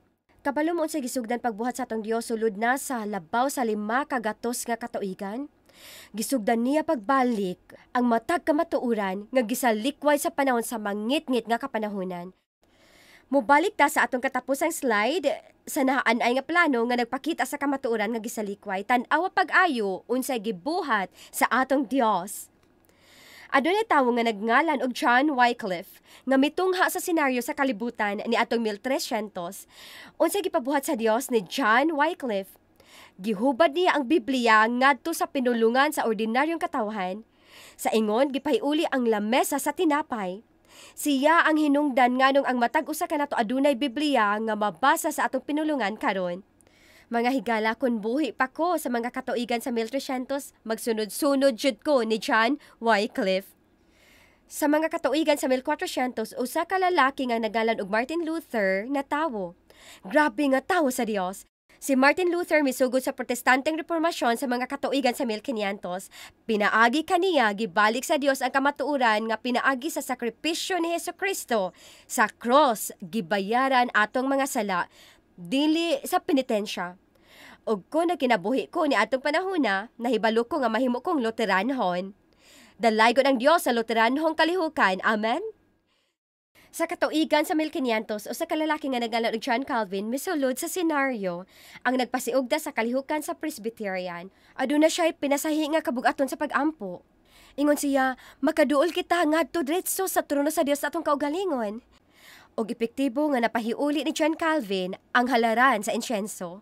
Kabalo mo sa gisugdan pagbuhat sa atong Dios sulod na sa labaw sa 5 kagatos nga katuigan. Gisugdan niya pagbalik ang matag kamatuuran nga gisalikway sa panahon sa mangit-ngit nga kapanahunan. Mubalik ta sa atong katapusang slide sa naanay nga plano nga nagpakita sa kamatuoran nga gisalikway tan-awa pag-ayo unsay gibuhat sa atong Dios. Adunay tawo nga nagngalan og John Wycliffe nga mitungha sa senaryo sa kalibutan ni atong 1300. Unsay gipabuhat sa Dios ni John Wycliffe? Gihubad niya ang Biblia ngadto sa pinulungan sa ordinaryong katawhan. Sa ingon gipahiuli ang lamesa sa tinapay. Siya ang hinungdan nganong ang matag usa kanato adunay Biblia nga mabasa sa atong pinulungan karon. Mga higala, kung buhi pa ko sa mga katuigan sa 1300, magsunod-sunod jud ko ni John Wycliffe. Sa mga katuigan sa 1400, usa ka lalaki nga nagalan og Martin Luther na tawo. Grabe nga tawo sa Dios. Si Martin Luther misugod sa protestanteng reformasyon sa mga katuigan sa 1500. Pinaagi kaniya gibalik sa Dios ang kamatuoran nga pinaagi sa sakripisyo ni Hesukristo. Sa cross gibayaran atong mga sala, dili sa penitensya. Og kung nagkinabuhi ko ni atong panahona, nahibalo ko nga mahimo kong Luteranhon. Dalaygon ang Dios sa Luteranhong kalihukan. Amen? Sa katuigan sa 1500, usa ka lalaki nga nagalan og John Calvin misulod sa senaryo ang nagpasiugda sa kalihukan sa Presbyterian. Aduna siya pinasahi nga kabugaton sa pag-ampo. Ingon siya, makaduol kita ngadto diretso sa trono sa Dios atong kaugalingon. Og epektibo nga napahiuli ni John Calvin ang halaran sa insyenso.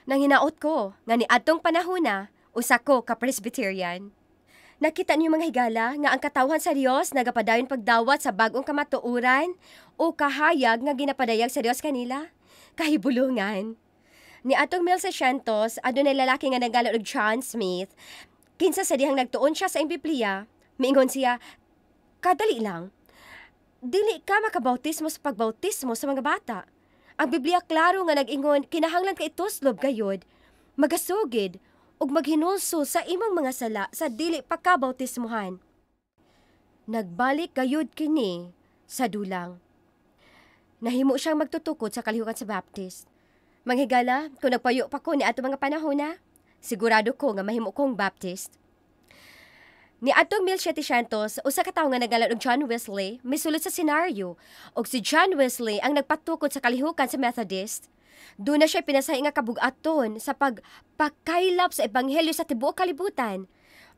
Nang hinaot ko nga ni atong panahona, usa ko ka Presbyterian. Nakita niyo mga higala nga ang katawhan sa Dios nagapadayon pagdawat sa bagong kamatuuran o kahayag nga ginapadayag sa Dios kanila? Kahibulungan. Ni atong 1600, adunay lalaki nga nagalan og John Smith. Kinsa sa dihang nagtuon siya sa Biblia, miingon siya, kadali lang. Dili ka makabautismo sa pagbautismo sa mga bata. Ang Biblia klaro nga nag-ingon, kinahanglan ka ituslob gayod, magasugid, ug maghinulso sa imong mga sala sa dili pagkabautismuhan. Nagbalik gayud kini sa dulang. Nahimo siyang magtutukod sa kalihukan sa Baptist. Manghigala, kung nagpayo pa ko ni ato mga panahon na, sigurado ko nga mahimo kong Baptist. Ni atong 1700, usa ka tawo nga nagalan og John Wesley misulod sa senaryo, og si John Wesley ang nagpatukod sa kalihukan sa Methodist. Doon na siya pinasahi nga kabugaton sa pagpakaylap sa ebanghelyo sa tibuok kalibutan.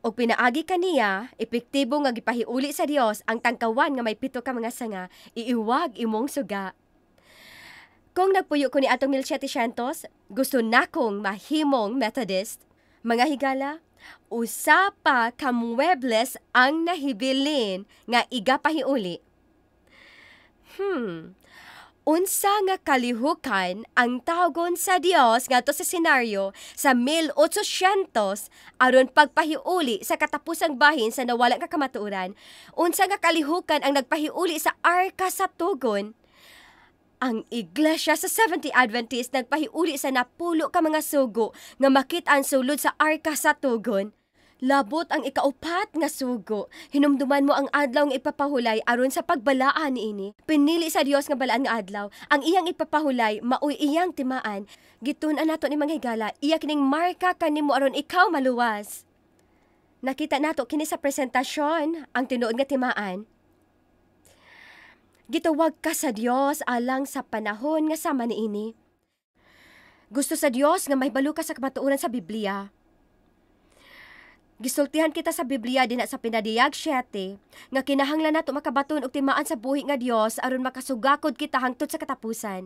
Og pinaagi kaniya, epektibo nga gipahiuli sa Dios ang tangkawan nga may 7 ka mga sanga, iiwag imong suga. Kung nagpuyo ko ni atong 1700, gusto na kong mahimong Methodist. Mga higala, usa pa ka muebles ang nahibilin nga igapahiuli. Unsa nga kalihukan ang tawgon sa Dios ngadto sa senaryo sa 1800 aron pagpahiuli sa katapusang bahin sa nawala nga kamatuoran? Unsa nga kalihukan ang nagpahiuli sa arka sa tugon? Ang iglesia sa Seventh-day Adventist nagpahiuli sa napulo ka mga sugo nga makit-an sulod sa arka sa tugon. Labot ang ikaupat nga sugo. Hinumduman mo ang adlaw nga ipapahulay aron sa pagbalaan niini. Pinili sa Dios nga balaan nga adlaw. Ang iyang ipapahulay maoy iyang timaan. Gitun-an nato ni mga higala, iya kining marka kanimo aron ikaw maluwas. Nakita nato kini sa presentasyon ang tinuod nga timaan. Gitawag ka sa Dios alang sa panahon nga sama niini. Gusto sa Dios nga mahibalo ka sa kamatuoran sa Biblia. Gisultihan kita sa Biblia din sa Pinadiyag 7 nga kinahanglan nato makabaton og timaan sa buhi nga Dios aron makasugakod kita hangtod sa katapusan.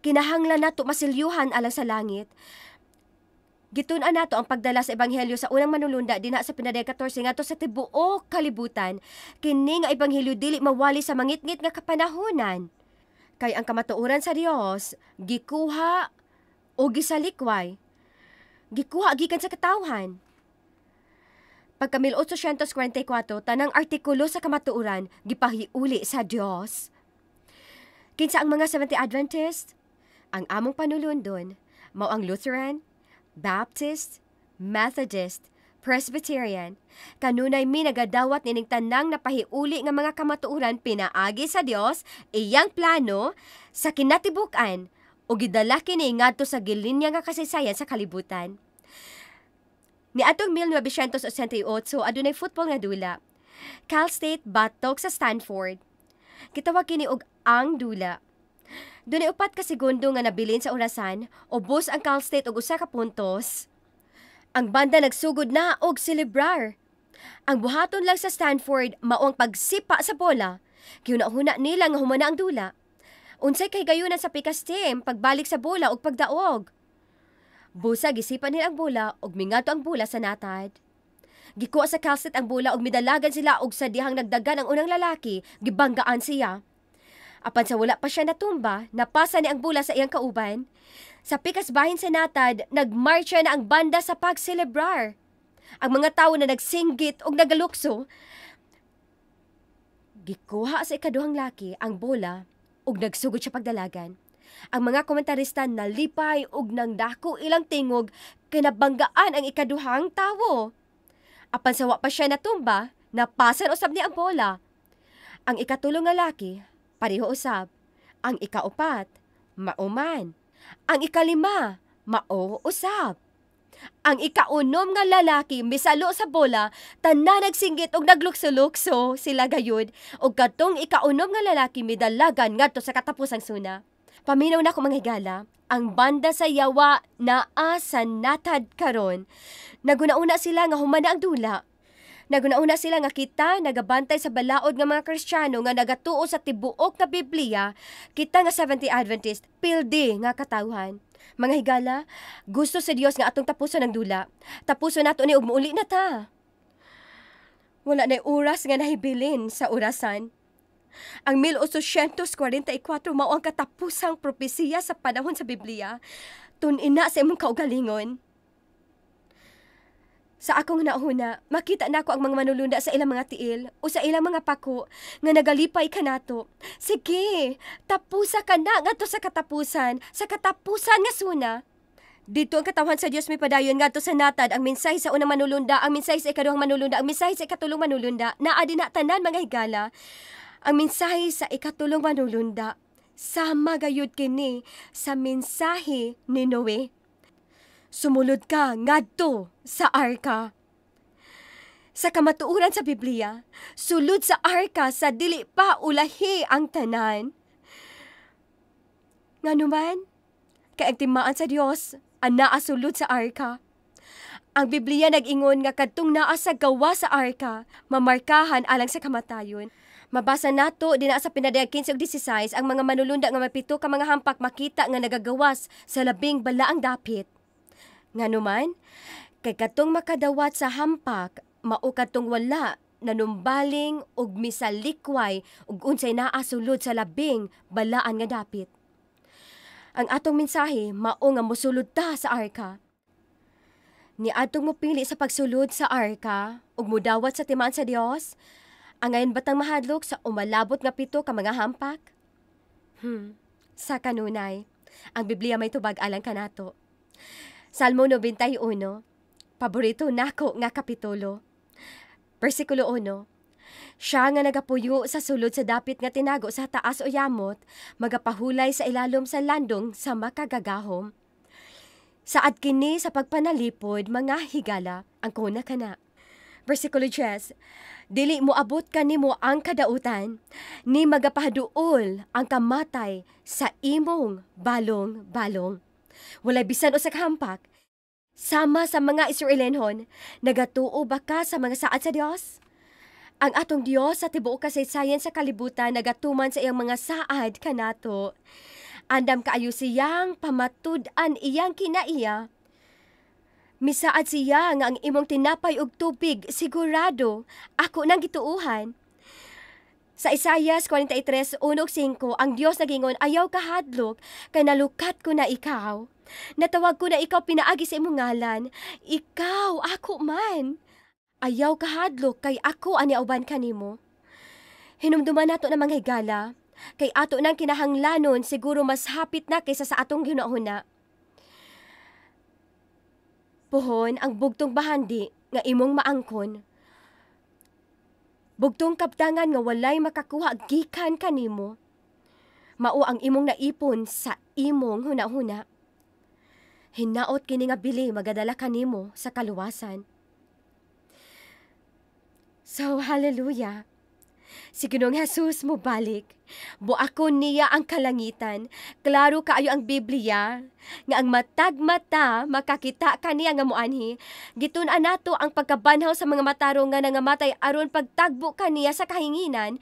Kinahanglan nato masilyuhan alang sa langit. Gitun-an nato ang pagdala sa ebanghelyo sa unang manulunda dinha sa Pinadiyag 14 ngadto sa tibuok kalibutan. Kini nga ebanghelyo dili mawali sa mangitngit nga kapanahonan. Kay ang kamatuoran sa Dios gikuha o gisalikway. Gikuha gikan sa katawhan. Pagka 1844, tanang artikulo sa kamatuoran, gipahiuli sa Dios. Kinsa ang mga Seventh-day Adventist? Ang among panulundon, mao ang Lutheran, Baptist, Methodist, Presbyterian. Kanunay mi nagadawat nining tanang napahiuli nga mga kamatuoran pinaagi sa Dios, iyang plano, sa kinatibuk-an, o gidala kini ngadto sa gilinya nga kasaysayan sa kalibutan. Ni atong 1988, adunay football nga dula. Cal State batok sa Stanford. Gitawag kini og ang dula. Dunay 4 ka segundo nga nabilin sa orasan, ubos ang Cal State og 1 ka puntos. Ang banda nagsugod na og celebrar. Ang buhaton lang sa Stanford mao ang pagsipa sa bola. Kihuna-huna nila nga humana ang dula. Unsay kay gayunan sa pikas team pagbalik sa bola og pagdaog. Busa gisipan nila ang bola og mingadto ang bola sa natad. Gikuha sa Cal State ang bola og midalagan sila og sa dihang nagdagan ang unang lalaki, gibanggaan siya. Apan sa wala pa siya natumba, napasa ni ang bola sa iyang kauban. Sa pikas bahin sa natad, nagmarcha na ang banda sa pagselebrar. Ang mga tawo na nagsinggit og nagalukso. Gikuha sa ikaduhang laki ang bola og nagsugod siya pagdalagan. Ang mga komentarista nalipay og nang dako ilang tingog kinabanggaan ang ikaduhang tawo. Apan sa wa pa siya natumba, napasan usab ni ang bola. Ang ikatulong nga laki, pareho usab. Ang ikaupat, mauman. Ang ikalima, mao usab. Ang ikaunom nga lalaki misalo sa bola, tanan nagsinggit og naglukso-lukso sila gayud og katong ikaunom nga lalaki midalagan ngadto sa katapusang suna. Paminaw na ko mga higala, ang banda sa yawa naa sa natad karon. Naguna-una sila nga humana ang dula. Naguna-una sila nga kita nagabantay sa balaod nga mga Kristiyano nga nagatuo sa tibuok nga Biblia, kita nga Seventh-day Adventist pildi nga katawhan. Mga higala, gusto sa Dios nga atong tapuson ang dula. Tapuson nato ni ug muuli na ta. Wala na oras nga nahibilin sa orasan. Ang 1844 mao ang katapusang propesiya sa panahon sa Biblia. Tun-ina sa imong kaugalingon. Sa akong nauna, makita nako ang mga manulunda sa ilang mga tiil o sa ilang mga pako nga nagalipay ka nato. Sige, tapusa ka na ngadto sa katapusan nga suna. Dito ang katawhan sa Dios may padayon ngadto sa natad ang mensahe sa unang manulunda, ang mensahe sa ikaduhang manulunda, ang mensahe sa ikatulong manulunda. Naa din na tanan mga higala. Ang mensahe sa ikatulong manulunda, sama gayud kini sa mensahe ni Noe. Sumulod ka ngadto sa arka. Sa kamatuoran sa Biblia, sulod sa arka sa dili pa ulahi ang tanan. Nganuman, kay ang timaan sa Dios, ang naa sulod sa arka. Ang Biblia nag-ingon nga kadtong naa sa gawa sa arka, mamarkahan alang sa kamatayon. Mabasa nato din sa Pinadiyag 15:16 ang mga manulunda nga mapito ka mga hampak makita nga nagagawas sa labing balaang dapit. Nganuman, kay katong makadawat sa hampak, mao katong wala nanumbaling og misalikway ug unsay naa sulod sa labing balaan nga dapit. Ang atong mensahe mao nga mosulod ta sa arka. Ni atong mopili sa pagsulod sa arka ug mudawat sa timaan sa Dios. Ang ngayon batang mahadlok sa umalabot nga 7 ka mga hampak? Sa kanunay, ang Biblia may tubag alang kanato. Salmo 91, paborito nako nga kapitulo. Versikulo 1. Siya nga nagapuyo sa sulod sa dapit nga tinago sa taas o yamot, magapahulay sa ilalom sa landong sa makagagahom. Saad kini sa pagpanalipod mga higala, ang kuna kana. Versikulo 10. Dili mo abot kanimo ang kadautan, ni magapahaduol ang kamatay sa imong balong-balong. Walay bisan usa ka hampak. Sama sa mga Israelenhon, nagatuo ba ka sa mga saad sa Dios? Ang atong Dios sa tibuok kasaysayan sa kalibutan nagatuman sa iyang mga saad kanato. Andam kaayo siyang pamatud-an iyang kinaiya. Misaad siya nga ang imong tinapay og tubig, sigurado, ako nang gituuhan. Sa Isaias 43:1-5, ang Dios nagingon, ayaw kahadlok, kay nalukat ko na ikaw. Natawag ko na ikaw pinaagi sa imong ngalan, ikaw, ako man. Ayaw kahadlok, kay ako ani auban kanimo. Hinumduman nato na mga higala, kay ato nang kinahanglanon siguro mas hapit na kaysa sa atong ginahuna. Puhon ang bugtong bahandi nga imong maangkon. Bugtong kabtangan nga walay makakuha gikan kanimo. Mao ang imong naipon sa imong hunahuna. Hinaot kini nga bili magadala kanimo sa kaluwasan. So, hallelujah. Si Ginoong Jesus mo balik. Buakon niya ang kalangitan. Klaro kaayo ang Biblia nga ang matag-mata makakita kaniya nga muanhi. Gitun-an nato ang pagkabanhaw sa mga matarong nga nangamatay aron pagtagbo kaniya sa kahinginan.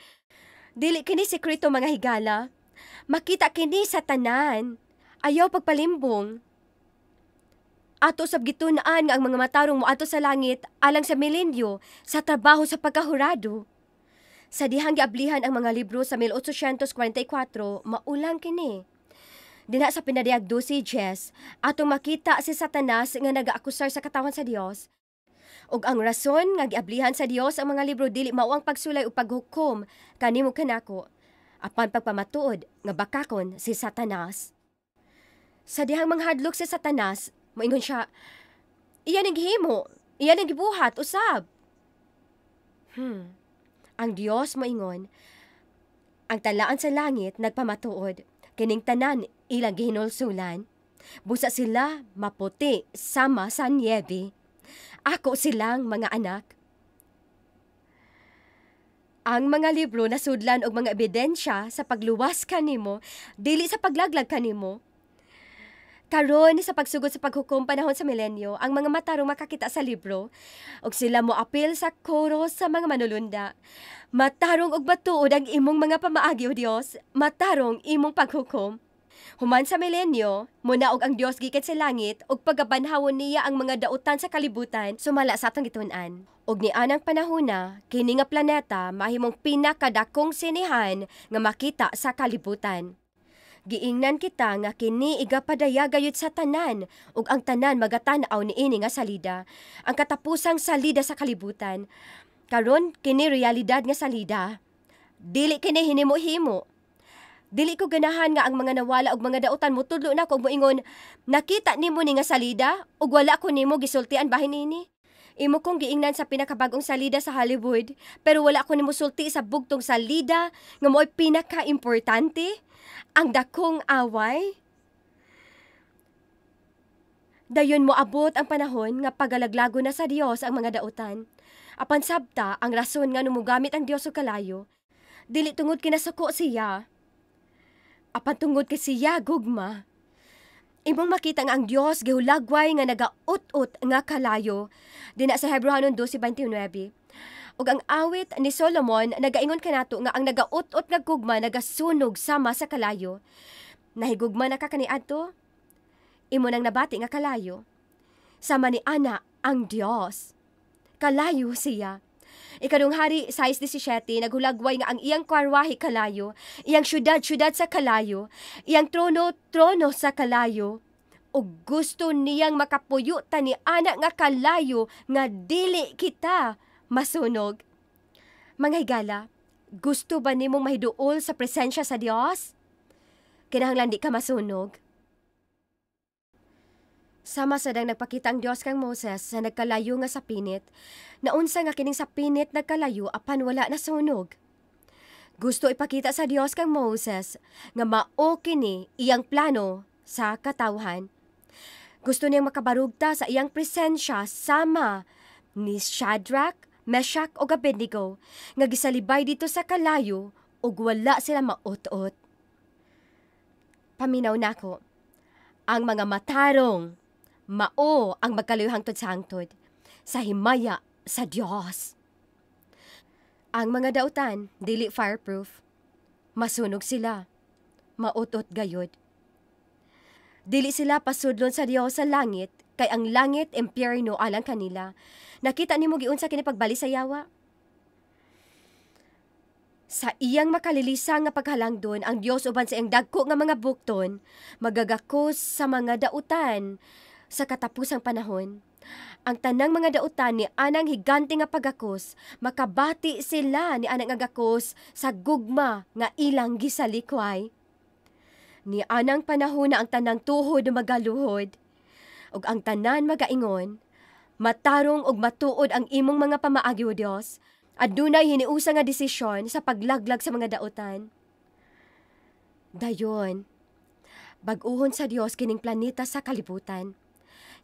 Dili kini sekreto mga higala. Makita kini sa tanan. Ayaw pagpalimbong. Ato sab gitun-an nga ang mga matarong moadto sa langit alang sa milenyo sa trabaho sa pagkahurado. Sa dihang giablihan ang mga libro sa 1844, maulang kini. Dinha sa pinadayag 12 Jes, atong makita si Satanas nga nagaakusar sa katawan sa Dios. Ug ang rason nga giablihan sa Dios ang mga libro dili mao ang pagsulay o paghukom kanimo kanako, apan pagpamatuod nga bakakon si Satanas. Sa dihang manghadlok si Satanas, moingon siya, iyan ang gihimo, iyan ang gibuhat, usab. Ang Dios moingon, ang talaan sa langit nagpamatuod, kining tanan ilang gihinulsulan. Busa sila maputi sama sa niebe. Ako silang mga anak. Ang mga libro nasudlan og mga ebidensya sa pagluwas kanimo, dili sa paglaglag kanimo. Karon sa pagsugod sa paghukom panahon sa milenyo, ang mga matarong makakita sa libro, og sila mo apil sa koros sa mga manulunda. Matarong og batuod ang imong mga pamaagi o Dios, matarong imong paghukom. Human sa milenyo, munaog ang Dios gikan sa langit og pagabanhawon niya ang mga dautan sa kalibutan sumala sa atong gitun-an. Og ni anang panahona, kini nga planeta mahimong pinakadakong sinihan nga makita sa kalibutan. Giingnan kita nga kini igapadaya gayud sa tanan ug ang tanan magatanaw niini nga salida, ang katapusang salida sa kalibutan. Karon kini realidad nga salida. Dili kini hinimo-himo. Dili ko ganahan nga ang mga nawala og mga dautan motudlo na kog moingon, nakita nimo ni nga salida ug wala ko nimo gisultian bahin nini. Imo kong giingnan sa pinakabagong salida sa Hollywood, pero wala ko nimo sulti sa bugtong salida nga mo'y pinaka-importante. Ang dakong away. Dayon mo abot ang panahon nga pagalaglago na sa Dios ang mga dautan. Apan sabta ang rason nga numugamit ang Dios og kalayo, dili tungod kinasuko siya, apan tungod kay siya gugma. Imong makita nga ang Dios gihulagway nga nagaut-ut nga kalayo dinha sa Hebrehanon 12:29. Ug ang awit ni Solomon nagaingon kanato nga ang nagaut-ut nga gugma nagasunog sama sa kalayo. Nahigugma na ka kaniadto? Imo nang nabati nga kalayo. Sama ni ana ang Dios. Kalayo siya. Ikadung hari 6:17 naghulagway nga ang iyang karwahe kalayo, iyang syudad sa kalayo, iyang trono sa kalayo. Ug gusto niyang makapuyo ta ni ana nga kalayo nga dili kita masunog. Mga higala, gusto ba nimong mahiduol sa presensya sa Dios? Kinahanglan di ka masunog. Sama sa dang nagpakita ang Dios kang Moses sa nagkalayo nga sa pinit, naunsa nga kining sa pinit nagkalayo apan wala na sunog. Gusto ipakita sa Dios kang Moses nga mao kini iyang plano sa katawhan. Gusto niyang makabarugta sa iyang presensya sama ni Shadrach, Meshach o Abednego nga gisalibay dito sa kalayo ug wala sila maot-ot. Paminaw nako, ang mga matarong mao ang magkalayo hangtod sa hangtod sa himaya sa Dios. Ang mga dautan dili fireproof. Masunog sila. Maot-ot gayod. Dili sila pasudlon sa Dios sa langit, kay ang langit impyerno alang kanila. Nakita nimo giunsa kini pagbali sa yawa? Sa iyang makalilisang nga paghalangdon, ang Dios uban sa iyang dagko nga mga bukton, magagakos sa mga dautan sa katapusang panahon. Ang tanang mga dautan ni anang higante nga pagakos, makabati sila ni anang nga gakos sa gugma nga ilang gisalikway. Ni anang panahon na ang tanang tuhod magaluhod, ug ang tanan magaingon, matarong ug matuod ang imong mga pamaagi o Dios, adunay hiniusa nga desisyon sa paglaglag sa mga dautan. Dayon, bag-uhon sa Dios kining planeta sa kalibutan.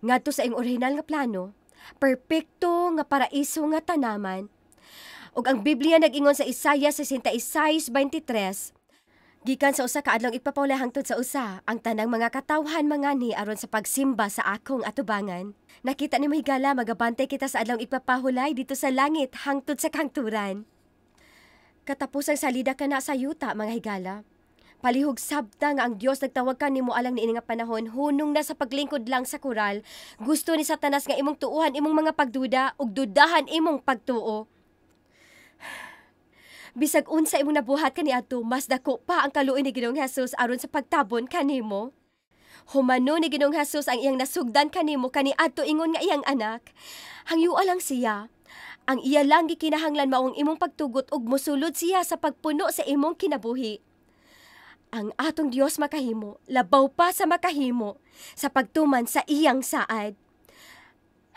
Ngadto sa iyong orihinal nga plano, perpekto nga paraiso nga tanaman. Ug ang Biblia nag-ingon sa Isaiah 66:23, gikan sa usa ka adlong ipapawala hangtod sa usa, ang tanang mga katawhan mangani aron sa pagsimba sa akong atubangan. Nakita ni mahigala, magabantay kita sa adlong ipapahulay dito sa langit hangtod sa kangturan. Katapusang salida ka na sa yuta, mga higala. Palihog sabta nga ang Dios nagtawag ka nimo alang niini nga panahon, hunong na sa paglingkod lang sa koral. Gusto ni Satanas nga imong tuuhan imong mga pagduda ug dudahan imong pagtuo. Bisag unsa imong nabuhat kaniadto, mas dako pa ang kaluoy ni Ginoong Hesus aron sa pagtabon kanimo. Humano ni Ginoong Hesus ang iyang nasugdan kanimo kaniadto ingon nga iyang anak. Hangyo lang siya. Ang iya lang gikinahanglan maong imong pagtugot ug mosulod siya sa pagpuno sa imong kinabuhi. Ang atong Dios makahimo, labaw pa sa makahimo sa pagtuman sa iyang saad.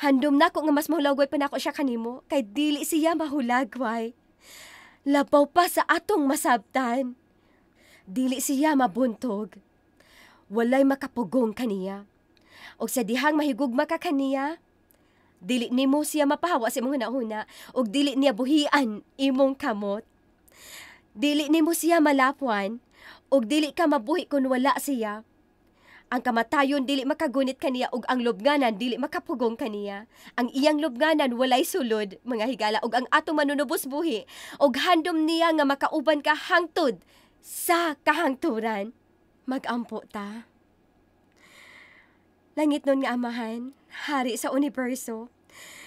Handom nako nga mas mahulagway pa nako siya kanimo kay dili siya mahulagway. Labaw pa sa atong masabtan. Dili siya mabuntog. Walay makapugong kaniya. Og sa dihang mahigugma ka kaniya, dili nimo siya mapahawa sa imong hunahuna, og dili niya buhian imong kamot. Dili nimo siya malapwan, og dili ka mabuhi kung wala siya. Ang kamatayon dili makagunit kaniya ug ang lubnganan dili makapugong kaniya. Ang iyang lubnganan walay sulod, mga higala, ug ang atong manunubos buhi ug handom niya nga makauban ka hangtod sa kahangturan. Magampo ta. Langit nun nga Amahan, hari sa universo,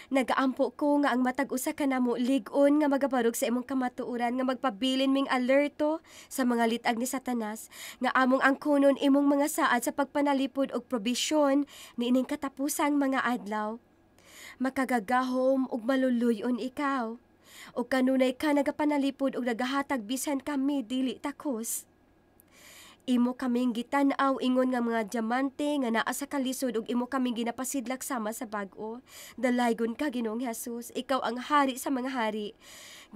nagaampo ko nga ang matag usa ka namo lig-on nga magabarog sa imong kamatuoran nga magpabilin ming alerto sa mga litag ni Satanas nga among angkunon imong mga saad sa pagpanalipod og probisyon niining katapusang mga adlaw. Makagagahom ug maluluyon ikaw. O kanunay ka nagapanalipod og nagahatag bisan kami dili takos. Imo kaming gitan-aw ingon nga mga diamante nga naa sa kalisod ug imo kaming ginapasidlak sama sa bag-o. Dalaygon ka Ginoong Hesus, ikaw ang hari sa mga hari.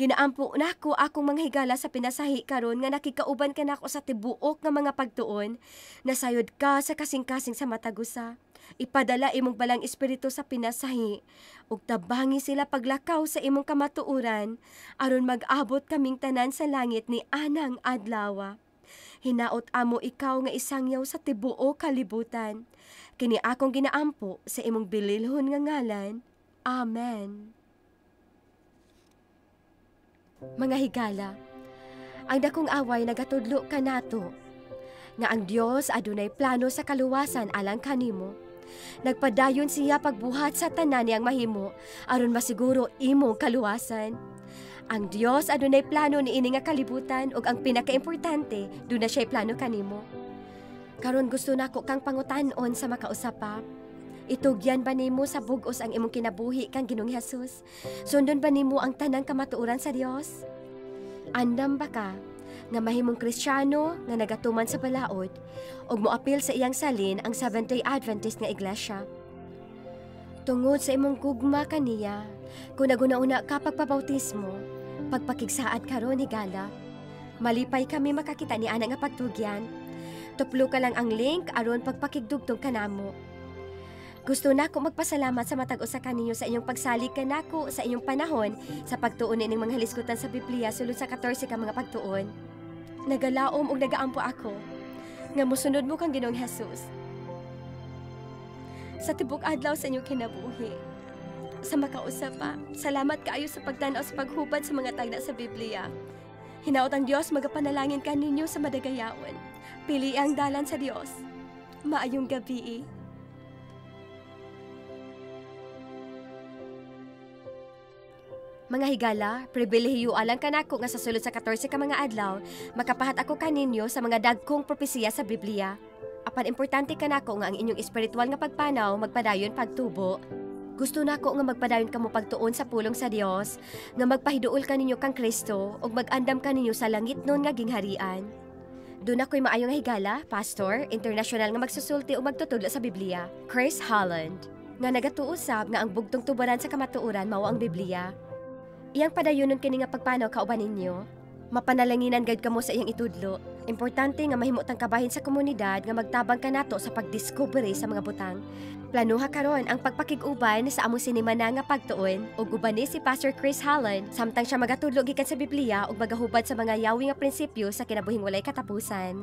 Ginaampo nako akong mga higala sa pinasahi karon nga nakikauban ka nako sa tibuok nga mga pagtuon. Nasayod ka sa kasing-kasing sa matagusa. Ipadala imong balang espiritu sa pinasahi ug tabangi sila paglakaw sa imong kamatuoran aron mag-abot kaming tanan sa langit ni anang adlaw. Hinaot amo ikaw nga isangyaw sa tibuo kalibutan. Kini akong ginaampo sa imong bililhon nga ngalan. Amen. Mga higala, ang dakong away nagatudlo kanato nga ang Dios adunay plano sa kaluwasan alang kanimo. Nagpadayon siya pagbuhat sa tanan niyang mahimo aron masiguro imong kaluwasan. Ang Dios adunay plano niini nga kalibutan ug ang pinakaimportante, duna siya'y plano kanimo. Karon gusto nako kang pangutan-on sa makausapa. Itugyan ba nimo sa bug-os ang imong kinabuhi kang Ginoong Hesus? Sundon ba nimo ang tanang kamatuoran sa Dios? Andam ba ka nga mahimong Kristiyano nga nagatuman sa balaod ug moapil sa iyang salin ang Seventh-day Adventist nga iglesia. Tungod sa imong gugma kaniya, kung naguna-una ka pagpabautismo, pagpakigsaad karon higala, malipay kami makakita ni ana nga pagtugyan. Tuplo ka lang ang link aron pagpakigdugtong kanamo. Gusto nako magpasalamat sa matag usa kaninyo sa inyong pagsalig kanako sa inyong panahon sa pagtuon ning mga halisgutan sa Biblia sulod sa 14 ka mga pagtuon. Nagalaom ug nagaampo ako nga mosunod mo kang Ginoong Hesus. Sa tibok adlaw sa inyong kinabuhi. Sa makausap pa, salamat kaayo sa pagtanaw sa paghubad sa mga tagna sa Biblia. Hinaot ang Dios magapanalangin kaninyo sa madagayaon. Pili ang dalan sa Dios. Maayong gabi. Mga higala, pribilehiyo alang kanako nga sa sulod sa 14 ka mga adlaw, makapahat ako kaninyo sa mga dagkong propesiya sa Biblia. Apan importante kanako nga ang inyong espiritual nga pagpanaw magpadayon pagtubo. Gusto nako nga magpadayon kamo pagtuon sa pulong sa Dios, nga magpahiduol kaninyo kang Kristo ug mag-andam kaninyo sa langit nun nga gingharian. Doon ako'y maayo nga higala, pastor, international nga magsusulti o magtutudlo sa Biblia, Chris Holland, nga nagatuusab nga ang bugtong tubaran sa kamatuoran mao ang Biblia. Iyang padayonon kini nga pagpanaw kauban ninyo. Mapanalanginan gayud kamo sa iyang itudlo. Importante nga mahimutang kabahin sa komunidad nga magtabang kanato sa pagdiskubre sa mga butang. Planuha karon ang pagpakig-uban sa among sinimana nga pagtuon ug uban ni si Pastor Chris Holland samtang siya magatudlo gikan sa Biblia ug magahubad sa mga yawi nga prinsipyo sa kinabuhing walay katapusan.